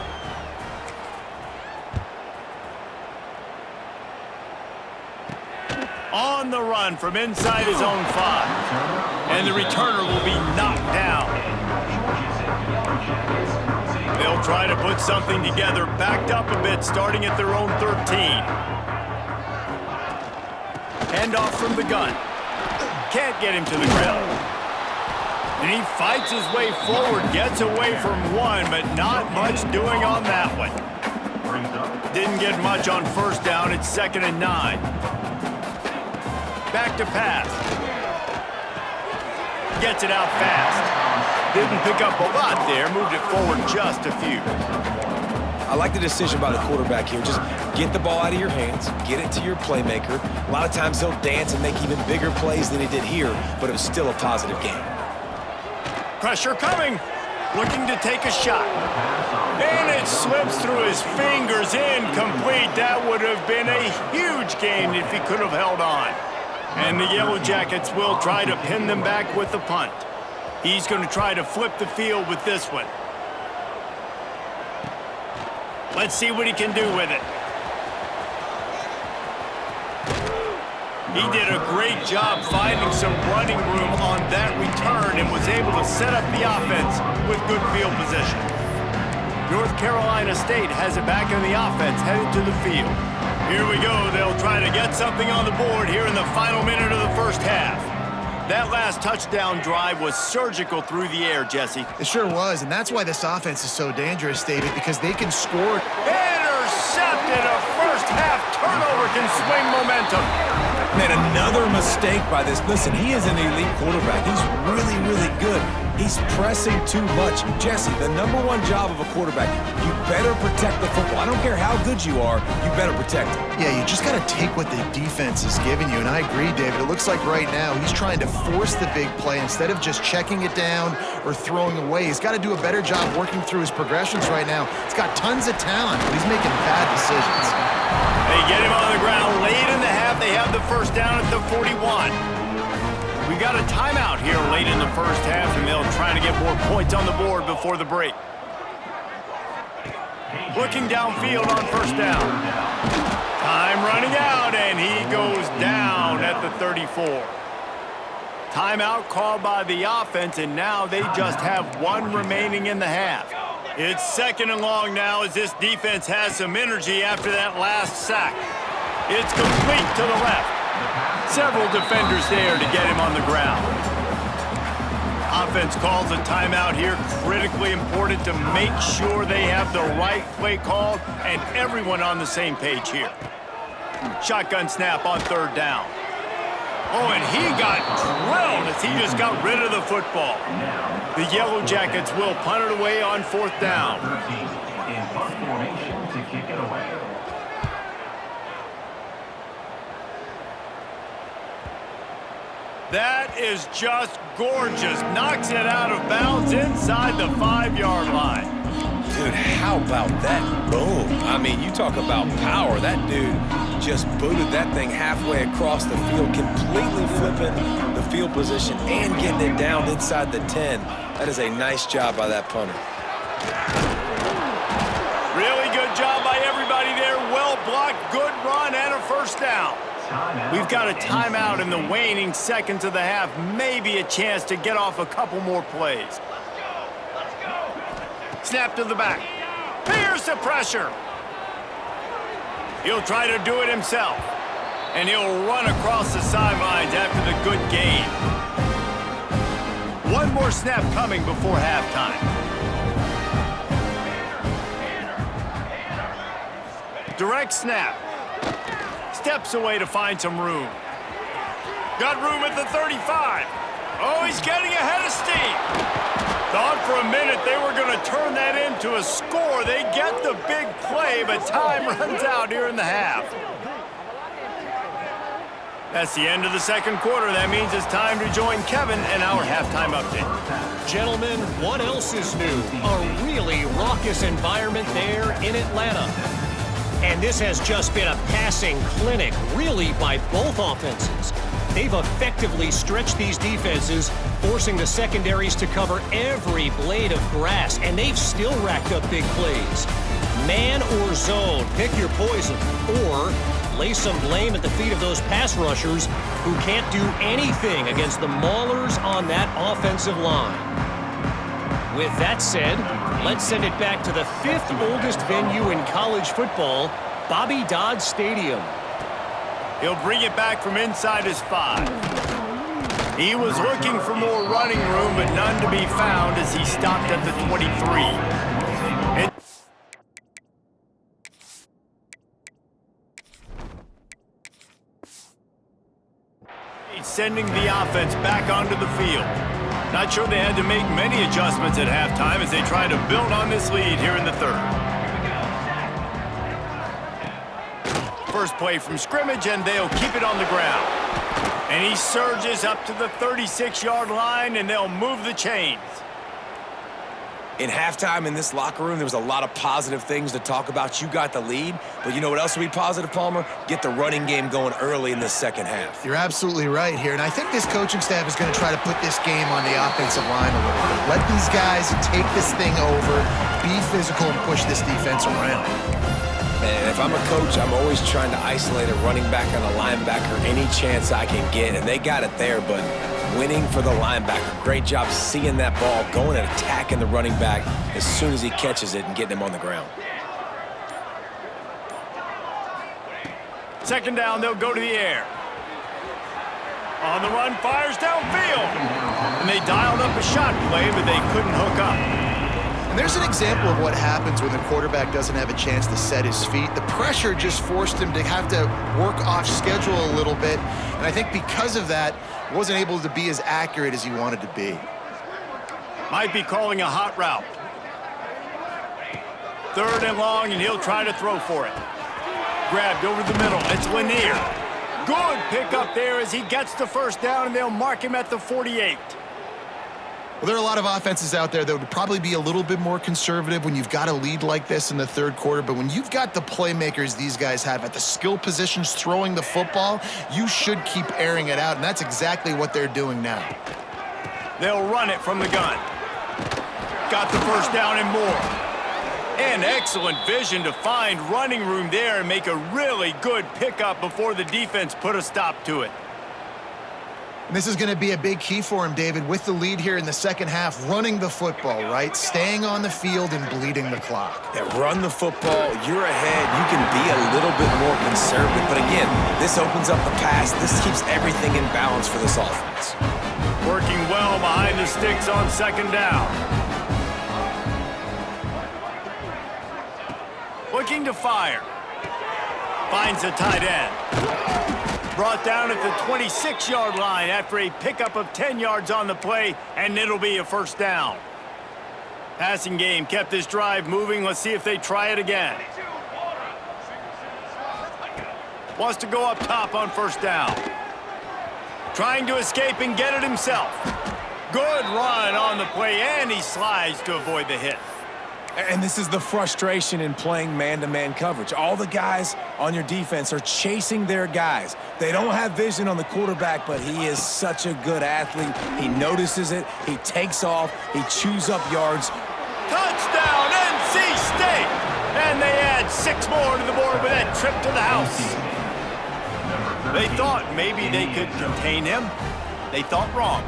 On the run from inside his own 5. And the returner will be knocked down. They'll try to put something together, backed up a bit, starting at their own 13. Handoff from the gun. Can't get him to the ground. And he fights his way forward, gets away from one, but not much doing on that one. Didn't get much on 1st down. It's 2nd and 9. Back to pass. Gets it out fast. Didn't pick up a lot there, moved it forward just a few. I like the decision by the quarterback here. Just get the ball out of your hands, get it to your playmaker. A lot of times he'll dance and make even bigger plays than he did here, but it was still a positive game. Pressure coming, looking to take a shot. And it slips through his fingers, incomplete. That would have been a huge gain if he could have held on. And the Yellow Jackets will try to pin them back with the punt. He's going to try to flip the field with this one. Let's see what he can do with it. He did a great job finding some running room on that return and was able to set up the offense with good field position. North Carolina State has it back in the offense, headed to the field. Here we go. They'll try to get something on the board here in the final minute of the 1st half. That last touchdown drive was surgical through the air, Jesse. It sure was, and that's why this offense is so dangerous, David, because they can score. Intercepted. A 1st half turnover can swing momentum. Man, another mistake by this. Listen, he is an elite quarterback. He's really, really good. He's pressing too much. Jesse, the #1 job of a quarterback, you better protect the football. I don't care how good you are, you better protect it. Yeah, you just got to take what the defense is giving you, and I agree, David. It looks like right now he's trying to force the big play instead of just checking it down or throwing away. He's got to do a better job working through his progressions right now. He's got tons of talent, but he's making bad decisions. They get him on the ground late in the half. They have the 1st down at the 41. We got a timeout here late in the 1st half, and they'll try to get more points on the board before the break. Looking downfield on 1st down. Time running out, and he goes down at the 34. Timeout called by the offense, and now they just have 1 remaining in the half. It's 2nd and long now as this defense has some energy after that last sack. It's complete to the left. Several defenders there to get him on the ground. Offense calls a timeout here. Critically important to make sure they have the right play called and everyone on the same page here. Shotgun snap on 3rd down. Oh, and he got drilled as he just got rid of the football. The Yellow Jackets will punt it away on 4th down. In punt formation to kick it away. That is just gorgeous. Knocks it out of bounds inside the 5-yard line. Dude, how about that boom? I mean, you talk about power. That dude just booted that thing halfway across the field, completely flipping the field position and getting it down inside the 10. That is a nice job by that punter. Really good job by everybody there. Well blocked, good run, and a first down. We've got a timeout in the waning seconds of the half. Maybe a chance to get off a couple more plays. Snap to the back. Here's the pressure. He'll try to do it himself. And he'll run across the sidelines after the good gain. One more snap coming before halftime. Direct snap. Steps away to find some room. Got room at the 35. Oh, he's getting ahead of steam. Thought for a minute they were going to turn that into a score. They get the big play, but time runs out here in the half. That's the end of the second quarter. That means it's time to join Kevin and our halftime update. Gentlemen, what else is new? A really raucous environment there in Atlanta. And this has just been a passing clinic, really, by both offenses. They've effectively stretched these defenses, forcing the secondaries to cover every blade of grass, and they've still racked up big plays. Man or zone, pick your poison, or lay some blame at the feet of those pass rushers who can't do anything against the maulers on that offensive line. With that said, let's send it back to the fifth oldest venue in college football, Bobby Dodd Stadium. He'll bring it back from inside his 5. He was looking for more running room, but none to be found as he stopped at the 23. He's sending the offense back onto the field. Not sure they had to make many adjustments at halftime as they try to build on this lead here in the third. First play from scrimmage, and they'll keep it on the ground. And he surges up to the 36-yard line, and they'll move the chains. In halftime in this locker room, there was a lot of positive things to talk about. You got the lead, but you know what else would be positive, Palmer? Get the running game going early in the second half. You're absolutely right here, and I think this coaching staff is going to try to put this game on the offensive line a little bit. Let these guys take this thing over, be physical, and push this defense around. And if I'm a coach, I'm always trying to isolate a running back and a linebacker any chance I can get, and they got it there, but winning for the linebacker. Great job seeing that ball, going and attacking the running back as soon as he catches it and getting him on the ground. Second down, they'll go to the air. On the run, fires downfield. And they dialed up a shot play, but they couldn't hook up. And there's an example of what happens when the quarterback doesn't have a chance to set his feet. The pressure just forced him to have to work off schedule a little bit. And I think because of that, wasn't able to be as accurate as he wanted to be. Might be calling a hot route. Third and long, and he'll try to throw for it. Grabbed over the middle. It's Lanier. Good pickup there as he gets the first down, and they'll mark him at the 48. Well, there are a lot of offenses out there that would probably be a little bit more conservative when you've got a lead like this in the third quarter, but when you've got the playmakers these guys have at the skill positions throwing the football, you should keep airing it out, and that's exactly what they're doing now. They'll run it from the gun. Got the first down and more. And excellent vision to find running room there and make a really good pickup before the defense put a stop to it. And this is going to be a big key for him, David, with the lead here in the second half, running the football, right? Staying on the field and bleeding the clock. Yeah, run the football, you're ahead, you can be a little bit more conservative, but again, this opens up the pass, this keeps everything in balance for this offense. Working well behind the sticks on second down. Looking to fire. Finds a tight end. Brought down at the 26-yard line after a pickup of 10 yards on the play, and it'll be a first down. Passing game kept this drive moving. Let's see if they try it again. Wants to go up top on first down. Trying to escape and get it himself. Good run on the play, and he slides to avoid the hit. And this is the frustration in playing man-to-man coverage. All the guys on your defense are chasing their guys. They don't have vision on the quarterback, but he is such a good athlete. He notices it. He takes off. He chews up yards. Touchdown, NC State! And they add 6 more to the board with that trip to the house. They thought maybe they could contain him. They thought wrong.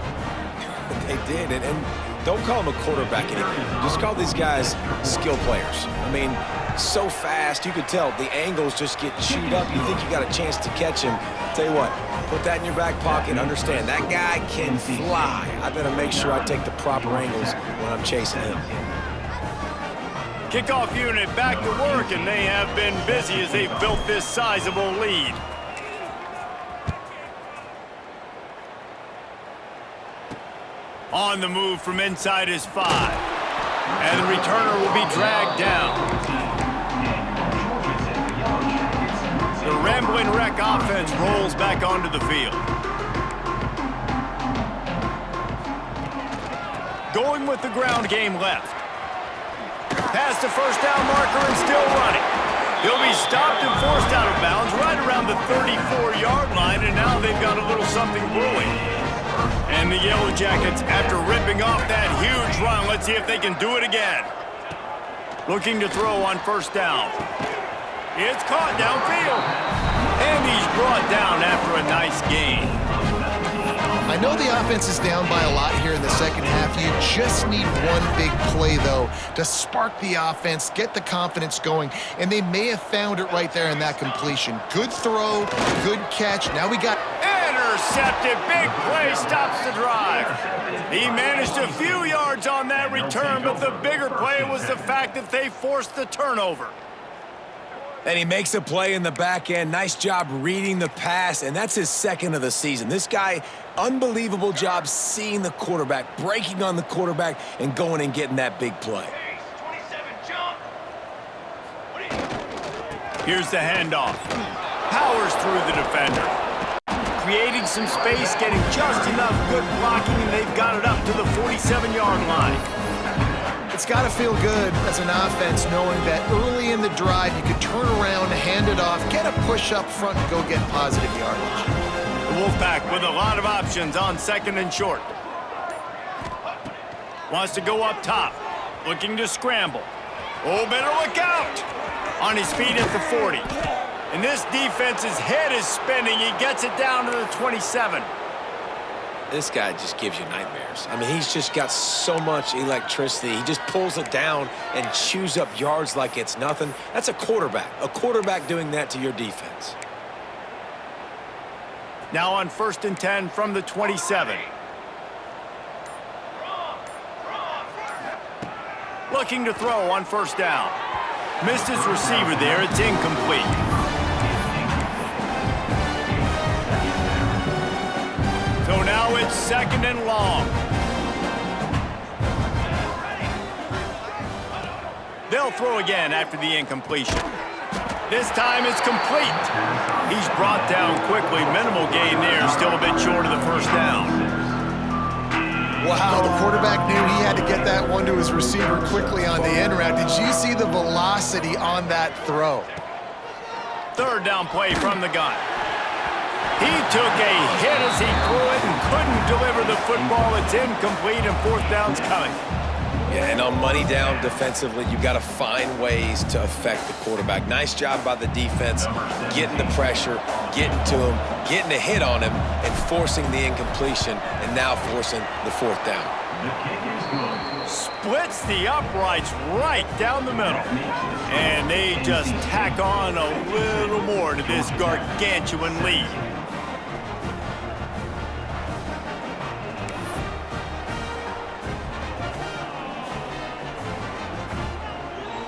They did, and don't call him a quarterback anymore. Just call these guys skill players. I mean, so fast, you could tell the angles just get chewed up. You think you got a chance to catch him. Tell you what, put that in your back pocket. Understand, that guy can fly. I better make sure I take the proper angles when I'm chasing him. Kickoff unit back to work, and they have been busy as they've built this sizable lead. On the move from inside his 5. And the returner will be dragged down. The Rambling Wreck offense rolls back onto the field. Going with the ground game left. Past the first down marker and still running. He'll be stopped and forced out of bounds right around the 34-yard line, and now they've got a little something brewing. And the Yellow Jackets, after ripping off that huge run, let's see if they can do it again. Looking to throw on first down. It's caught downfield. And he's brought down after a nice gain. I know the offense is down by a lot here in the second half. You just need one big play, though, to spark the offense, get the confidence going, and they may have found it right there in that completion. Good throw, good catch. Now we got... Intercepted. Big play stops the drive. He managed a few yards on that return, but the bigger play was the fact that they forced the turnover. And he makes a play in the back end. Nice job reading the pass, and that's his second of the season. This guy, unbelievable job seeing the quarterback, breaking on the quarterback, and going and getting that big play. Here's the handoff. Powers through the defender. Creating some space, getting just enough good blocking, and they've got it up to the 47-yard line. It's got to feel good as an offense knowing that early in the drive you could turn around, hand it off, get a push up front, and go get positive yardage. The Wolfpack with a lot of options on second and short. Wants to go up top, looking to scramble. Oh, better look out! On his feet at the 40. And this defense's head is spinning. He gets it down to the 27. This guy just gives you nightmares. I mean, he's just got so much electricity. He just pulls it down and chews up yards like it's nothing. That's a quarterback doing that to your defense. Now on 1st and 10 from the 27. Looking to throw on first down. Missed his receiver there. It's incomplete. So now it's second and long. They'll throw again after the incompletion. This time it's complete. He's brought down quickly. Minimal gain there. Still a bit short of the first down. Wow, the quarterback knew he had to get that one to his receiver quickly on the end route. Did you see the velocity on that throw? Third down play from the gun. He took a hit as he threw it and couldn't deliver the football. It's incomplete, and fourth down's coming. Yeah, and on money down defensively, you got to find ways to affect the quarterback. Nice job by the defense, getting the pressure, getting to him, getting a hit on him, and forcing the incompletion, and now forcing the fourth down. Splits the uprights right down the middle. And they just tack on a little more to this gargantuan lead.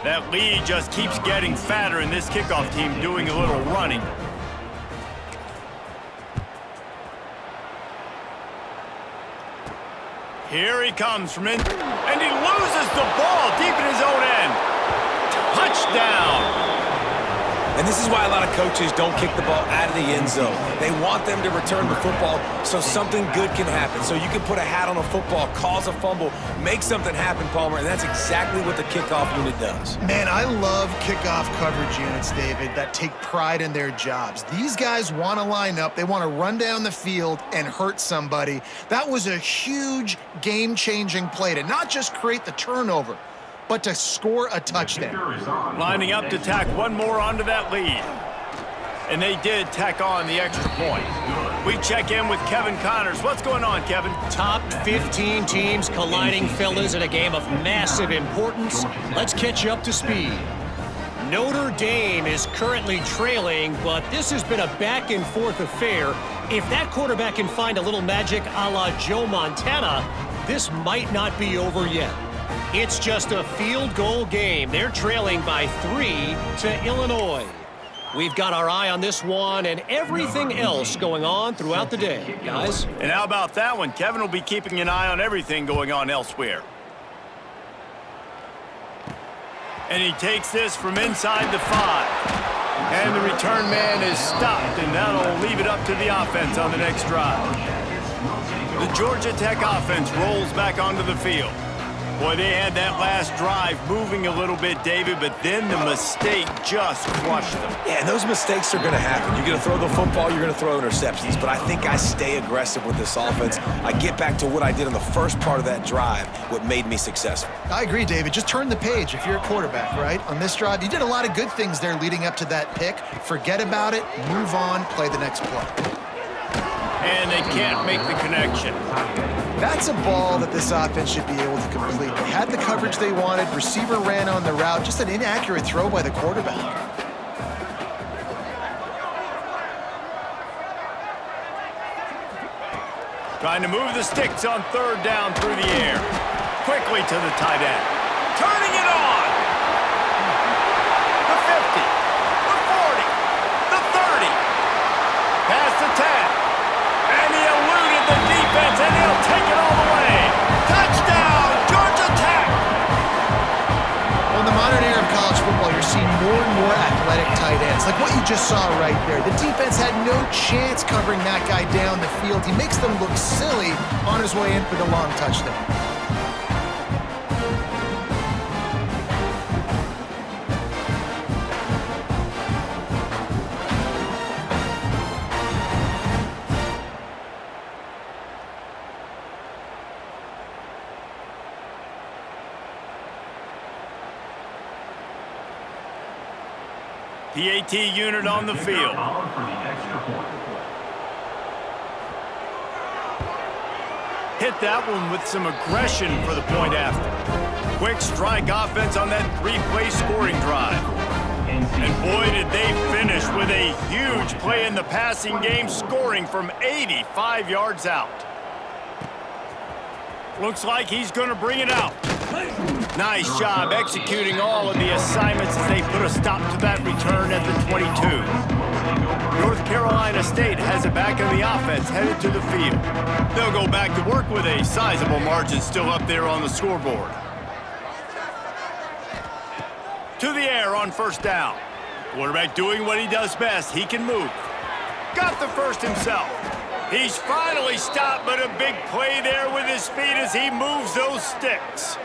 That lead just keeps getting fatter, and this kickoff team doing a little running. Here he comes from in, and he loses the ball deep in his own end. Touchdown! And this is why a lot of coaches don't kick the ball out of the end zone. They want them to return the football so something good can happen. So you can put a hat on a football, cause a fumble, make something happen, Palmer, and that's exactly what the kickoff unit does. Man, I love kickoff coverage units, David, that take pride in their jobs. These guys want to line up. They want to run down the field and hurt somebody. That was a huge game-changing play to not just create the turnover, but to score a touchdown. Lining up to tack one more onto that lead. And they did tack on the extra point. We check in with Kevin Connors. What's going on, Kevin? Top 15 teams colliding, fellas, in a game of massive importance. Let's catch you up to speed. Notre Dame is currently trailing, but this has been a back-and-forth affair. If that quarterback can find a little magic a la Joe Montana, this might not be over yet. It's just a field goal game. They're trailing by 3 to Illinois. We've got our eye on this one and everything else going on throughout the day, guys. And how about that one? Kevin will be keeping an eye on everything going on elsewhere. And he takes this from inside the 5. And the return man is stopped, and that'll leave it up to the offense on the next drive. The Georgia Tech offense rolls back onto the field. Boy, they had that last drive moving a little bit, David, but then the mistake just crushed them. Yeah, and those mistakes are going to happen. You're going to throw the football, you're going to throw interceptions, but I think I stay aggressive with this offense. I get back to what I did in the first part of that drive, what made me successful. I agree, David. Just turn the page if you're a quarterback, right? On this drive, you did a lot of good things there leading up to that pick. Forget about it, move on, play the next play. And they can't make the connection. That's a ball that this offense should be able to complete. They had the coverage they wanted. Receiver ran on the route. Just an inaccurate throw by the quarterback. Trying to move the sticks on third down through the air. Quickly to the tight end. Turning it on. The 50. The 40. The 30. Past the 10. And he eluded the defense, and he'll take it all the way. Touchdown, Georgia Tech! Well, in the modern era of college football, you're seeing more and more athletic tight ends, like what you just saw right there. The defense had no chance covering that guy down the field. He makes them look silly on his way in for the long touchdown. PAT unit on the field. Hit that one with some aggression for the point after. Quick strike offense on that 3-play scoring drive. And boy, did they finish with a huge play in the passing game, scoring from 85 yards out. Looks like he's going to bring it out. Nice job executing all of the assignments as they put a stop to that return at the 22. North Carolina State has it back in the offense, headed to the field. They'll go back to work with a sizable margin still up there on the scoreboard. To the air on first down. Quarterback doing what he does best. He can move. Got the first himself. He's finally stopped, but a big play there with his feet as he moves those sticks.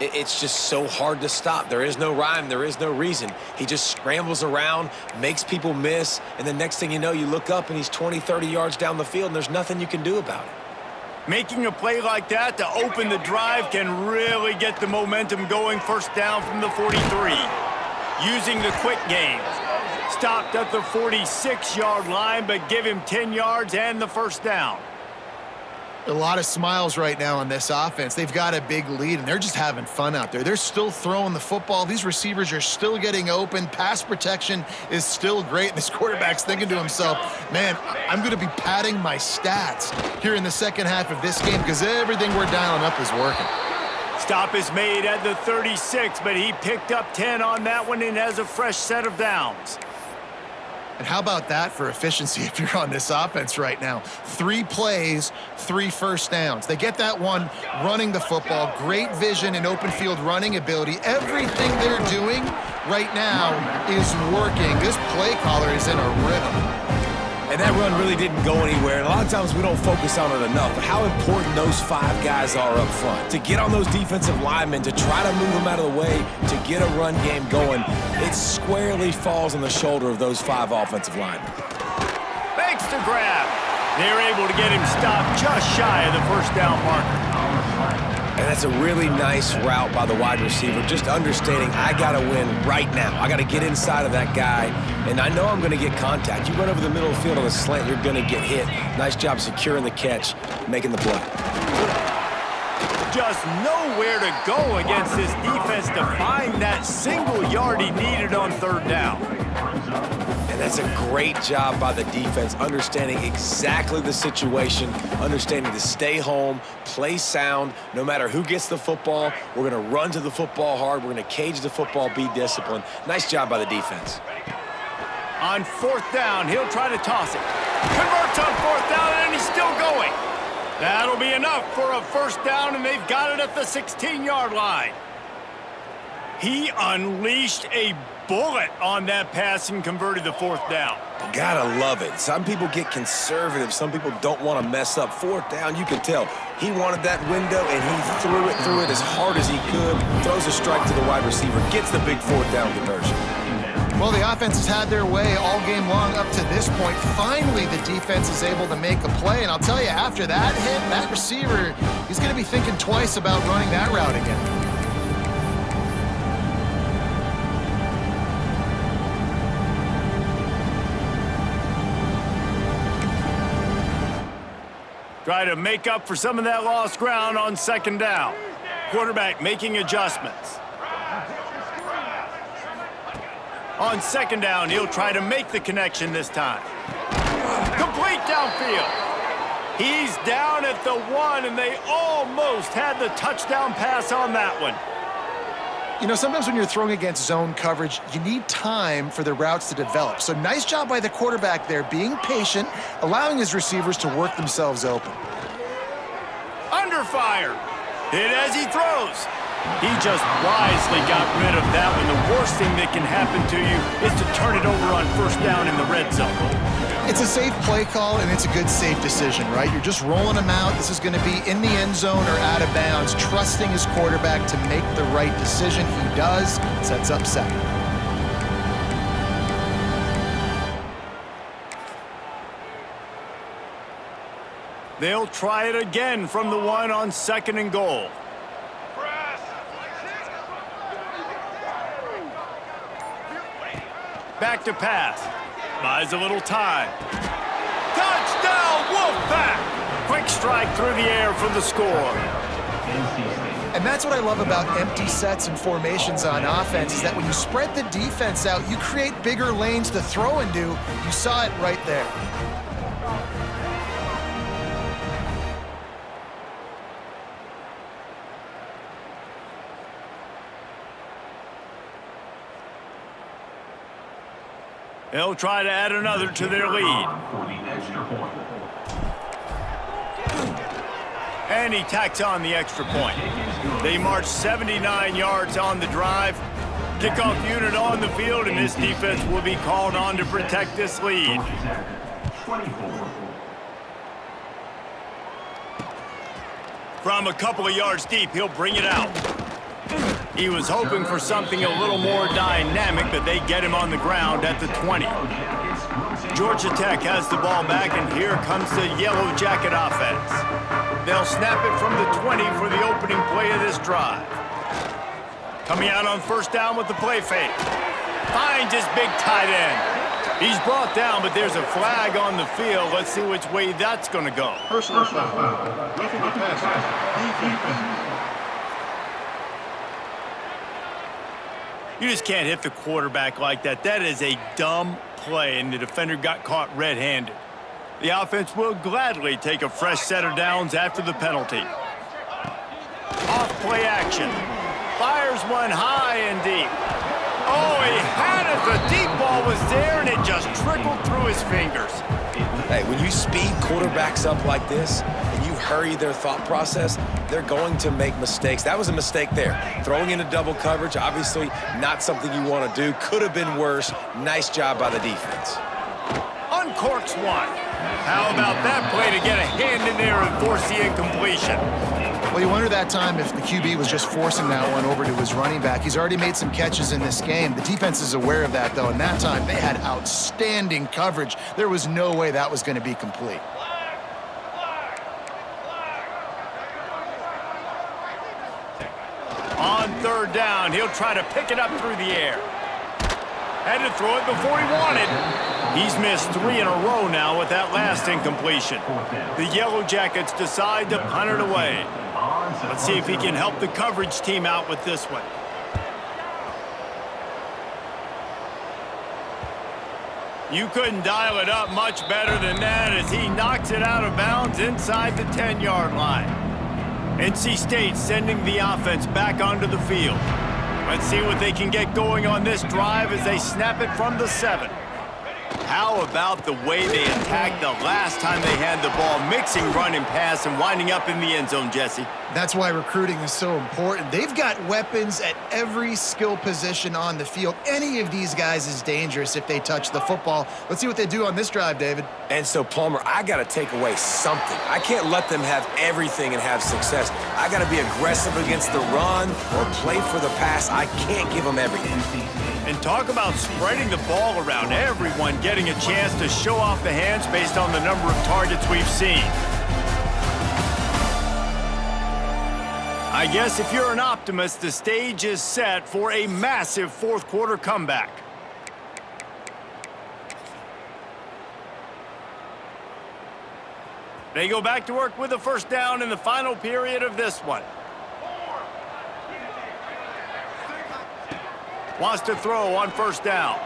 It's just so hard to stop. There is no rhyme. There is no reason. He just scrambles around, makes people miss, and the next thing you know, you look up and he's 20, 30 yards down the field, and there's nothing you can do about it. Making a play like that to open the drive can really get the momentum going. First down from the 43. Using the quick game. Stopped at the 46-yard line, but give him 10 yards and the first down. A lot of smiles right now on this offense. They've got a big lead, and they're just having fun out there. They're still throwing the football. These receivers are still getting open. Pass protection is still great. This quarterback's thinking to himself, man, I'm going to be padding my stats here in the second half of this game because everything we're dialing up is working. Stop is made at the 36, but he picked up 10 on that one and has a fresh set of downs. And how about that for efficiency if you're on this offense right now? 3 plays, 3 first downs. They get that one running the football, great vision and open field running ability. Everything they're doing right now is working. This play caller is in a rhythm. And that run really didn't go anywhere. And a lot of times we don't focus on it enough, but how important those 5 guys are up front. To get on those defensive linemen, to try to move them out of the way, to get a run game going, it squarely falls on the shoulder of those 5 offensive linemen. Makes the grab. They're able to get him stopped just shy of the first down marker. And that's a really nice route by the wide receiver, just understanding I got to win right now. I got to get inside of that guy, and I know I'm going to get contact. You run over the middle of the field on a slant, you're going to get hit. Nice job securing the catch, making the play. Just nowhere to go against this defense to find that single yard he needed on third down. And that's a great job by the defense, understanding exactly the situation, understanding to stay home, play sound. No matter who gets the football, we're going to run to the football hard. We're going to cage the football, be disciplined. Nice job by the defense. On fourth down, he'll try to toss it. Converts on fourth down, and he's still going. That'll be enough for a first down, and they've got it at the 16-yard line. He unleashed a bullet on that pass and converted the fourth down. Gotta love it. Some people get conservative. Some people don't want to mess up. Fourth down, you can tell. He wanted that window, and he threw it as hard as he could. Throws a strike to the wide receiver. Gets the big fourth down conversion. Well, the offense has had their way all game long up to this point. Finally, the defense is able to make a play. And I'll tell you, after that hit, that receiver, he's going to be thinking twice about running that route again. Try to make up for some of that lost ground on second down. Quarterback making adjustments. On second down, he'll try to make the connection this time. Complete downfield. He's down at the 1, and they almost had the touchdown pass on that one. You know, sometimes when you're throwing against zone coverage, you need time for the routes to develop. So nice job by the quarterback there, being patient, allowing his receivers to work themselves open. Under fire. Hit as he throws. He just wisely got rid of that one. The worst thing that can happen to you is to turn it over on first down in the red zone. It's a safe play call, and it's a good, safe decision, right? You're just rolling him out. This is going to be in the end zone or out of bounds, trusting his quarterback to make the right decision. He does. Sets up second. They'll try it again from the 1 on second and goal. Back to pass. Buys a little time. Touchdown, Wolfpack! Quick strike through the air for the score. And that's what I love about empty sets and formations on offense, is that when you spread the defense out, you create bigger lanes to throw into. You saw it right there. They'll try to add another to their lead. For the extra point. And he tacks on the extra point. They march 79 yards on the drive. Kickoff unit on the field, and this defense will be called on to protect this lead. 24. From a couple of yards deep, he'll bring it out. He was hoping for something a little more dynamic, but they get him on the ground at the 20. Georgia Tech has the ball back, and here comes the Yellow Jacket offense. They'll snap it from the 20 for the opening play of this drive. Coming out on first down with the play fake. Finds his big tight end. He's brought down, but there's a flag on the field. Let's see which way that's going to go. Personal foul. Roughing the passer. Defense. You just can't hit the quarterback like that. That is a dumb play, and the defender got caught red-handed. The offense will gladly take a fresh set of downs after the penalty. Off play action. Fires one high and deep. Oh, he had it. The deep ball was there, and it just trickled through his fingers. Hey, when you speed quarterbacks up like this, and you hurry their thought process, they're going to make mistakes. That was a mistake there. Throwing into double coverage, obviously not something you want to do. Could have been worse. Nice job by the defense. Uncorks one. How about that play to get a hand in there and force the incompletion? Well, you wonder that time if the QB was just forcing that one over to his running back. He's already made some catches in this game. The defense is aware of that, though, and that time they had outstanding coverage. There was no way that was going to be complete. On third down, he'll try to pick it up through the air. Had to throw it before he wanted. He's missed 3 in a row now with that last incompletion. The Yellow Jackets decide to punt it away. Let's see if he can help the coverage team out with this one. You couldn't dial it up much better than that as he knocks it out of bounds inside the 10-yard line. NC State sending the offense back onto the field. Let's see what they can get going on this drive as they snap it from the 7. How about the way they attacked the last time they had the ball, mixing run and pass and winding up in the end zone, Jesse? That's why recruiting is so important. They've got weapons at every skill position on the field. Any of these guys is dangerous if they touch the football. Let's see what they do on this drive, David. And so, Palmer, I got to take away something. I can't let them have everything and have success. I got to be aggressive against the run or play for the pass. I can't give them everything. And talk about spreading the ball around, everyone getting a chance to show off the hands based on the number of targets we've seen. I guess if you're an optimist, the stage is set for a massive fourth-quarter comeback. They go back to work with a first down in the final period of this one. Wants to throw on first down.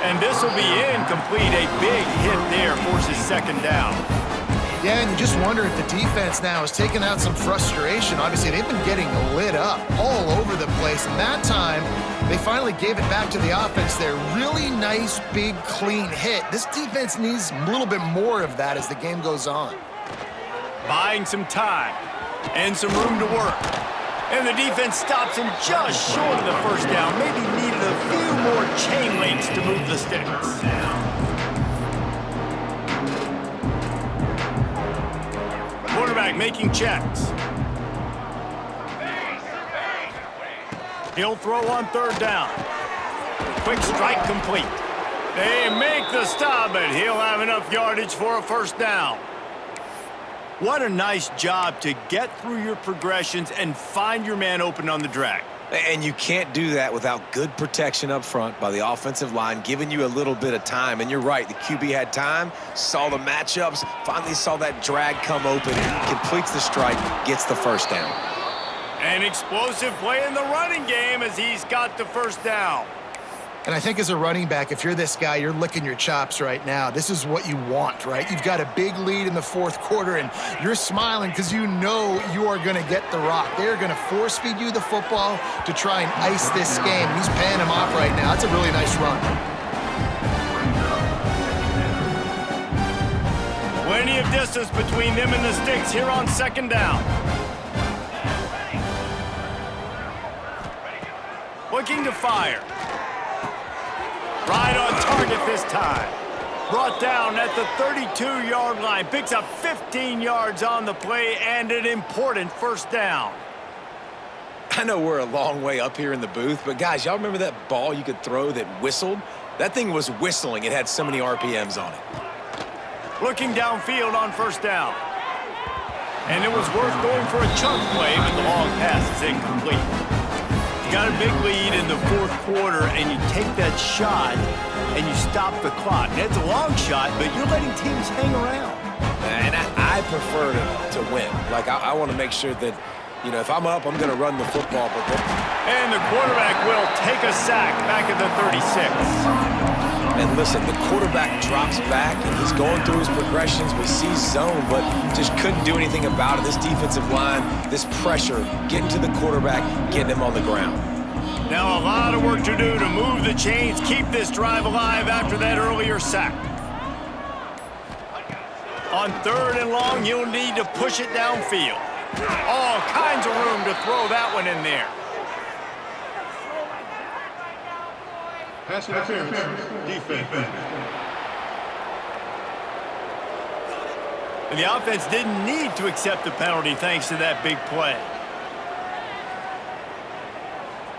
And this will be incomplete. A big hit there forces second down. Yeah, and you just wonder if the defense now is taking out some frustration. Obviously, they've been getting lit up all over the place. And that time, they finally gave it back to the offense there. Really nice, big, clean hit. This defense needs a little bit more of that as the game goes on. Buying some time and some room to work. And the defense stops him just short of the first down. Maybe needed a few more chain links to move the sticks. Quarterback making checks. He'll throw on third down. Quick strike complete. They make the stop, but he'll have enough yardage for a first down. What a nice job to get through your progressions and find your man open on the drag. And you can't do that without good protection up front by the offensive line, giving you a little bit of time. And you're right, the QB had time, saw the matchups, finally saw that drag come open, completes the strike, gets the first down. An explosive play in the running game as he's got the first down. And I think as a running back, if you're this guy, you're licking your chops right now. This is what you want, right? You've got a big lead in the fourth quarter, and you're smiling because you know you are going to get the rock. They're going to force-feed you the football to try and ice this game. He's paying him off right now. That's a really nice run. Plenty of distance between them and the sticks here on second down. Looking to fire. Right on target this time. Brought down at the 32-yard line. Picks up 15 yards on the play and an important first down. I know we're a long way up here in the booth, but guys, y'all remember that ball you could throw that whistled? That thing was whistling. It had so many RPMs on it. Looking downfield on first down. And it was worth going for a chunk play, but the long pass is incomplete. Got a big lead in the fourth quarter, and you take that shot, and you stop the clock. And it's a long shot, but you're letting teams hang around. And I prefer to win. Like, I want to make sure that, you know, if I'm up, I'm going to run the football. And the quarterback will take a sack back at the 36. And listen, the quarterback drops back, and he's going through his progressions. We see zone, but just couldn't do anything about it. This defensive line, this pressure, getting to the quarterback, getting him on the ground. Now a lot of work to do to move the chains, keep this drive alive after that earlier sack. On 3rd and long, you'll need to push it downfield. All kinds of room to throw that one in there. Pass interference. Defense. And the offense didn't need to accept the penalty thanks to that big play.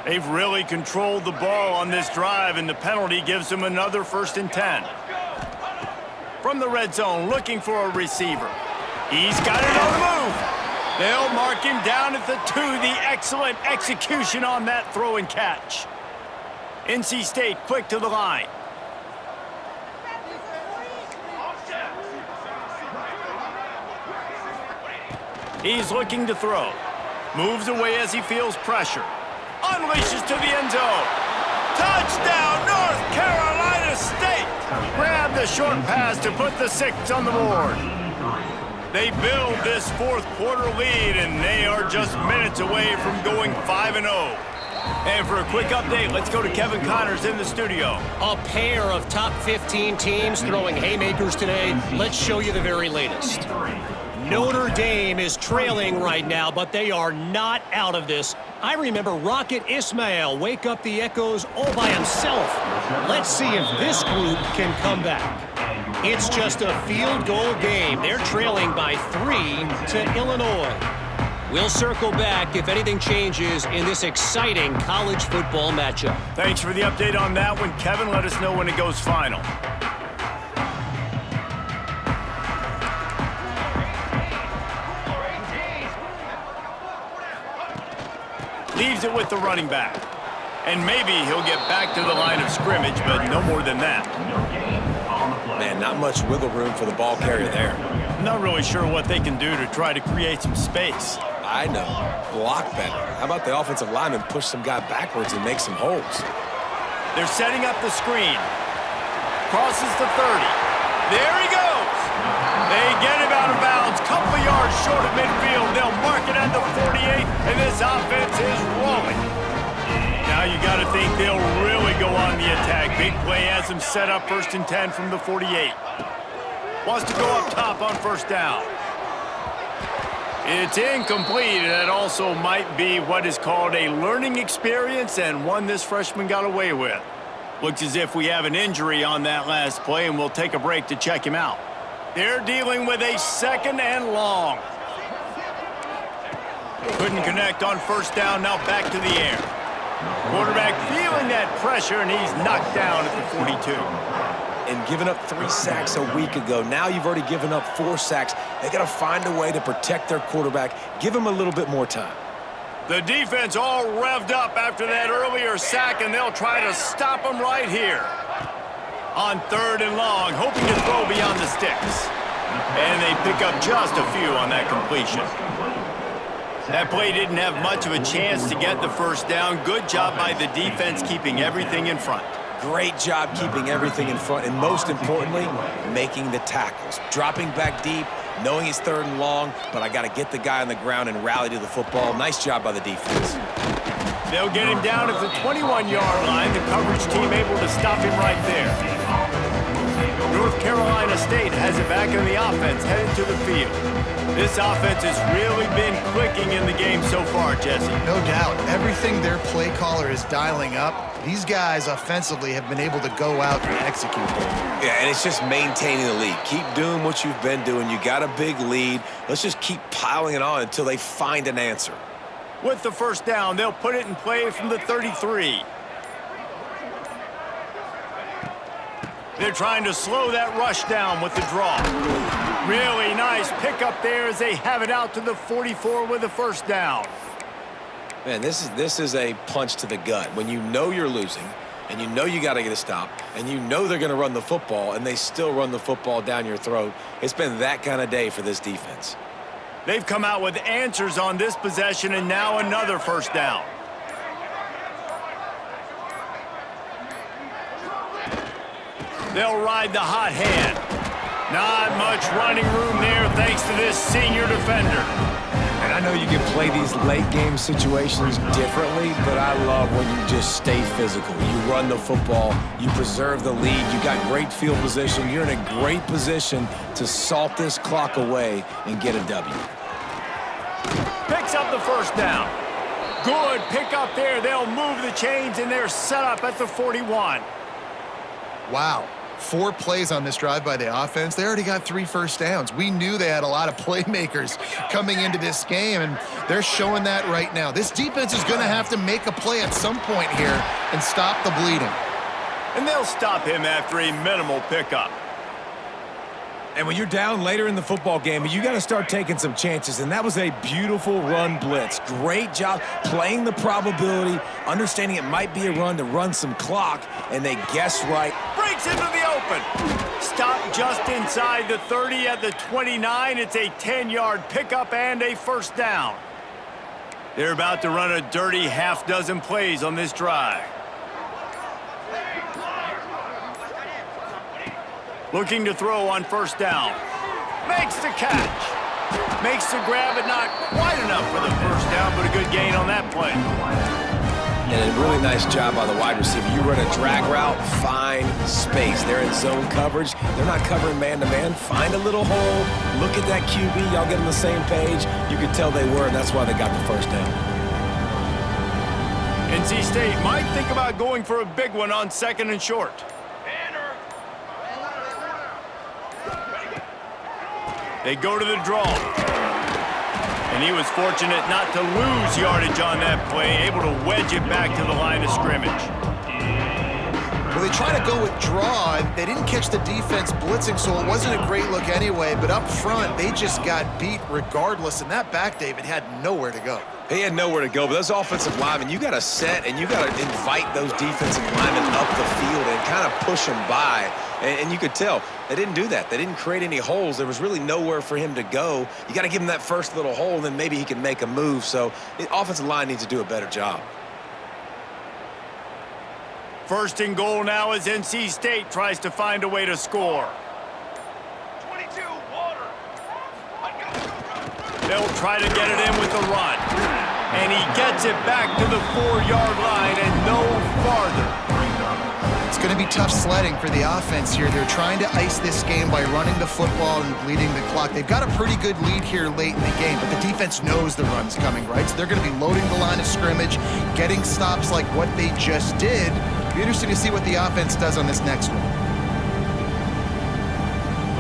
They've really controlled the ball on this drive, and the penalty gives them another 1st and 10. From the red zone, looking for a receiver. He's got it on the move. They'll mark him down at the 2. The excellent execution on that throw and catch. NC State quick to the line. He's looking to throw. Moves away as he feels pressure. Unleashes to the end zone. Touchdown, North Carolina State! Grab the short pass to put the 6 on the board. They build this 4th quarter lead, and they are just minutes away from going 5-0. And for a quick update, let's go to Kevin Connors in the studio. A pair of top 15 teams throwing haymakers today. Let's show you the very latest. Notre Dame is trailing right now, but they are not out of this. I remember Rocket Ismail wake up the echoes all by himself. Let's see if this group can come back. It's just a field goal game. They're trailing by 3 to Illinois. We'll circle back if anything changes in this exciting college football matchup. Thanks for the update on that one, Kevin. Let us know when it goes final. Leaves it with the running back. And maybe he'll get back to the line of scrimmage, but no more than that. Man, not much wiggle room for the ball carrier there. I'm not really sure what they can do to try to create some space. I know. Block better. How about the offensive lineman push some guy backwards and make some holes? They're setting up the screen. Crosses the 30. There he goes. They get him out of bounds. Couple yards short of midfield. They'll mark it at the 48, and this offense is rolling. Now you got to think they'll really go on the attack. Big play has them set up 1st and 10 from the 48. Wants to go up top on 1st down. It's incomplete, and that also might be what is called a learning experience and one this freshman got away with. Looks as if we have an injury on that last play, and we'll take a break to check him out. They're dealing with a 2nd and long. Couldn't connect on 1st down, now back to the air. Quarterback feeling that pressure, and he's knocked down at the 42. And giving up 3 sacks a week ago. Now you've already given up 4 sacks. They got to find a way to protect their quarterback. Give him a little bit more time. The defense all revved up after that earlier sack, and they'll try to stop him right here. On 3rd and long, hoping to throw beyond the sticks. And they pick up just a few on that completion. That play didn't have much of a chance to get the 1st down. Good job by the defense keeping everything in front. Great job keeping everything in front, and most importantly, making the tackles. Dropping back deep, knowing it's 3rd and long, but I got to get the guy on the ground and rally to the football. Nice job by the defense. They'll get him down at the 21-yard line. The coverage team able to stop him right there. North Carolina State has it back in the offense, headed to the field. This offense has really been clicking in the game so far, Jesse. No doubt. Everything their play caller is dialing up, these guys offensively have been able to go out and execute. Yeah, and it's just maintaining the lead. Keep doing what you've been doing. You got a big lead. Let's just keep piling it on until they find an answer. With the 1st down, they'll put it in play from the 33. They're trying to slow that rush down with the draw. Really nice pickup there as they have it out to the 44 with the 1st down. Man, this is a punch to the gut. When you know you're losing, and you know you got to get a stop, and you know they're going to run the football, and they still run the football down your throat, it's been that kind of day for this defense. They've come out with answers on this possession, and now another 1st down. They'll ride the hot hand. Not much running room there thanks to this senior defender. And I know you can play these late game situations differently, but I love when you just stay physical. You run the football, you preserve the lead, you got great field position, you're in a great position to salt this clock away and get a W. Picks up the first down. Good pick up there. They'll move the chains, and they're set up at the 41. Wow. 4 plays on this drive by the offense. They already got 3 first downs. We knew they had a lot of playmakers coming into this game, and they're showing that right now. This defense is going to have to make a play at some point here and stop the bleeding. And they'll stop him after a minimal pickup. And when you're down later in the football game, you got to start taking some chances, and that was a beautiful run blitz. Great job playing the probability, understanding it might be a run to run some clock, and they guessed right. Breaks into the open. Stop just inside the 30 at the 29. It's a 10-yard pickup and a first down. They're about to run a dirty half-dozen plays on this drive. Looking to throw on first down. Makes the catch. Makes the grab, but not quite enough for the first down, but a good gain on that play. And a really nice job by the wide receiver. You run a drag route, find space. They're in zone coverage. They're not covering man-to-man. Find a little hole. Look at that QB. Y'all get on the same page. You could tell they were, and that's why they got the first down. NC State might think about going for a big one on 2nd and short. They go to the draw. And he was fortunate not to lose yardage on that play, able to wedge it back to the line of scrimmage. Well, they try to go with draw. They didn't catch the defense blitzing, so it wasn't a great look anyway. But up front, they just got beat regardless. And that back, David, had nowhere to go. He had nowhere to go, but those offensive linemen, you got to set and you got to invite those defensive linemen up the field and kind of push them by. And you could tell they didn't do that. They didn't create any holes. There was really nowhere for him to go. You got to give him that first little hole, and then maybe he can make a move. So the offensive line needs to do a better job. First and goal now as NC State tries to find a way to score. 22, water. They'll try to get it in with the run. And he gets it back to the 4-yard line and no farther. It's going to be tough sledding for the offense here. They're trying to ice this game by running the football and bleeding the clock. They've got a pretty good lead here late in the game, but the defense knows the run's coming, right? So they're going to be loading the line of scrimmage, getting stops like what they just did. It'll be interesting to see what the offense does on this next one.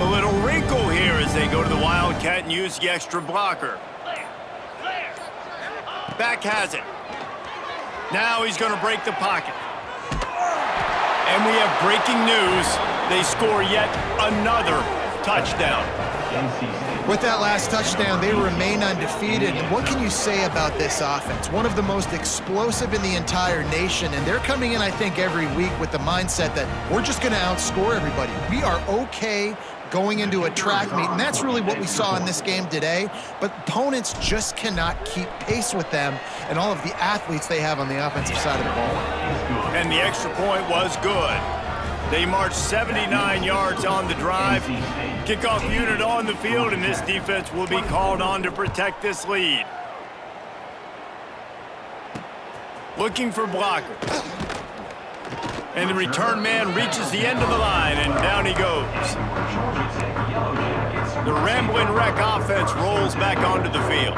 A little wrinkle here as they go to the Wildcat and use the extra blocker. Back has it. Now he's going to break the pocket. And we have breaking news. They score yet another touchdown. With that last touchdown, they remain undefeated. And what can you say about this offense? One of the most explosive in the entire nation. And they're coming in, I think, every week with the mindset that we're just going to outscore everybody. We are okay going into a track meet, and that's really what we saw in this game today. But opponents just cannot keep pace with them and all of the athletes they have on the offensive side of the ball. And the extra point was good. They marched 79 yards on the drive. Kickoff unit on the field, and this defense will be called on to protect this lead. Looking for blocker. And the return man reaches the end of the line, and down he goes. The Rambling Wreck offense rolls back onto the field.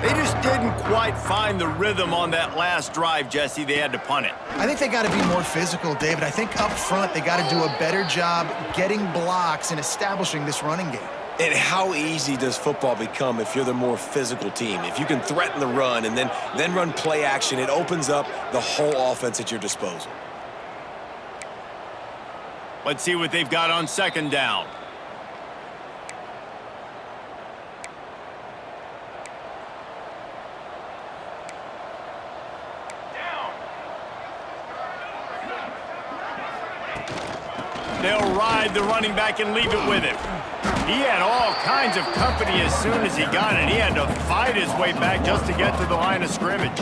They just didn't quite find the rhythm on that last drive, Jesse. They had to punt it. I think they got to be more physical, David. I think up front they got to do a better job getting blocks and establishing this running game. And how easy does football become if you're the more physical team? If you can threaten the run and then run play action, it opens up the whole offense at your disposal. Let's see what they've got on 2nd down. They'll ride the running back and leave it with him. He had all kinds of company as soon as he got it. He had to fight his way back just to get to the line of scrimmage.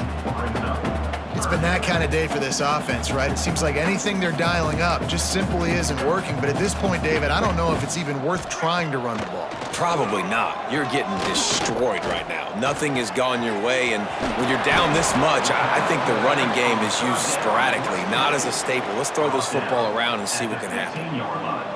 It's been that kind of day for this offense, right? It seems like anything they're dialing up just simply isn't working. But at this point, David, I don't know if it's even worth trying to run the ball. Probably not. You're getting destroyed right now. Nothing has gone your way, and when you're down this much, I think the running game is used sporadically, not as a staple. Let's throw this football around and see what can happen.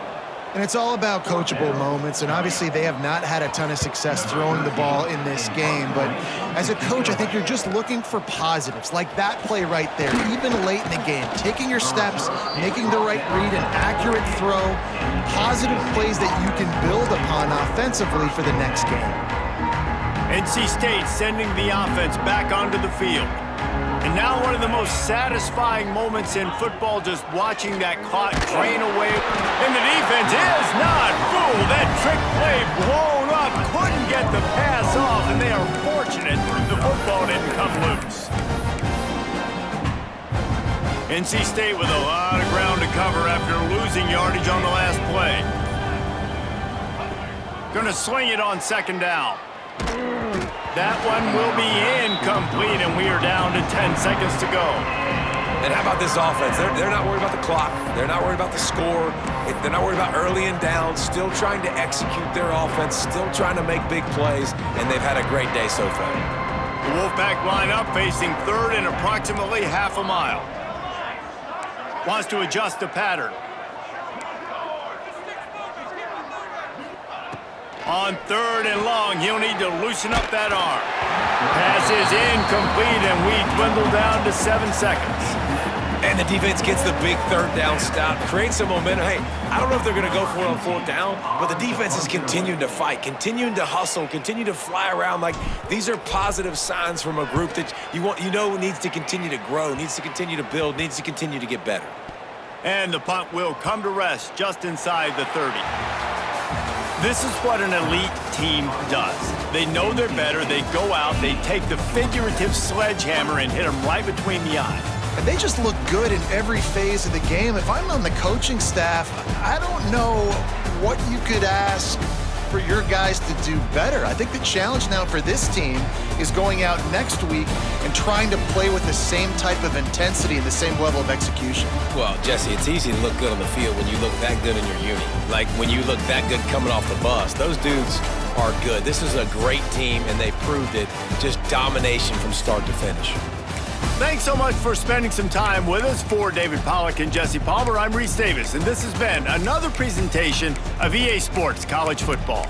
And it's all about coachable moments, and obviously they have not had a ton of success throwing the ball in this game. But as a coach, I think you're just looking for positives, like that play right there, even late in the game. Taking your steps, making the right read, an accurate throw, positive plays that you can build upon offensively for the next game. NC State sending the offense back onto the field. And now one of the most satisfying moments in football, just watching that clock drain away. And the defense is not fooled. That trick play blown up. Couldn't get the pass off, and they are fortunate the football didn't come loose. NC State with a lot of ground to cover after losing yardage on the last play. Gonna swing it on second down. That one will be incomplete, and we are down to 10 seconds to go. And how about this offense? They're not worried about the clock. They're not worried about the score. They're not worried about early and down. Still trying to execute their offense. Still trying to make big plays, and they've had a great day so far. The Wolfpack line up facing third and approximately half a mile. Wants to adjust the pattern. On third and long, he'll need to loosen up that arm. Pass is incomplete, and we dwindle down to 7 seconds. And the defense gets the big third down stop, creates some momentum. Hey, I don't know if they're going to go for it on fourth down, but the defense is continuing to fight, continuing to hustle, continue to fly around. Like, these are positive signs from a group that you know needs to continue to grow, needs to continue to build, needs to continue to get better. And the punt will come to rest just inside the 30. This is what an elite team does. They know they're better. They go out, they take the figurative sledgehammer and hit them right between the eyes. And they just look good in every phase of the game. If I'm on the coaching staff, I don't know what you could ask for your guys to do better. I think the challenge now for this team is going out next week and trying to play with the same type of intensity and the same level of execution. Well, Jesse, it's easy to look good on the field when you look that good in your uni. Like when you look that good coming off the bus. Those dudes are good. This is a great team, and they proved it. Just domination from start to finish. Thanks so much for spending some time with us. For David Pollack and Jesse Palmer, I'm Reese Davis, and this has been another presentation of EA Sports College Football.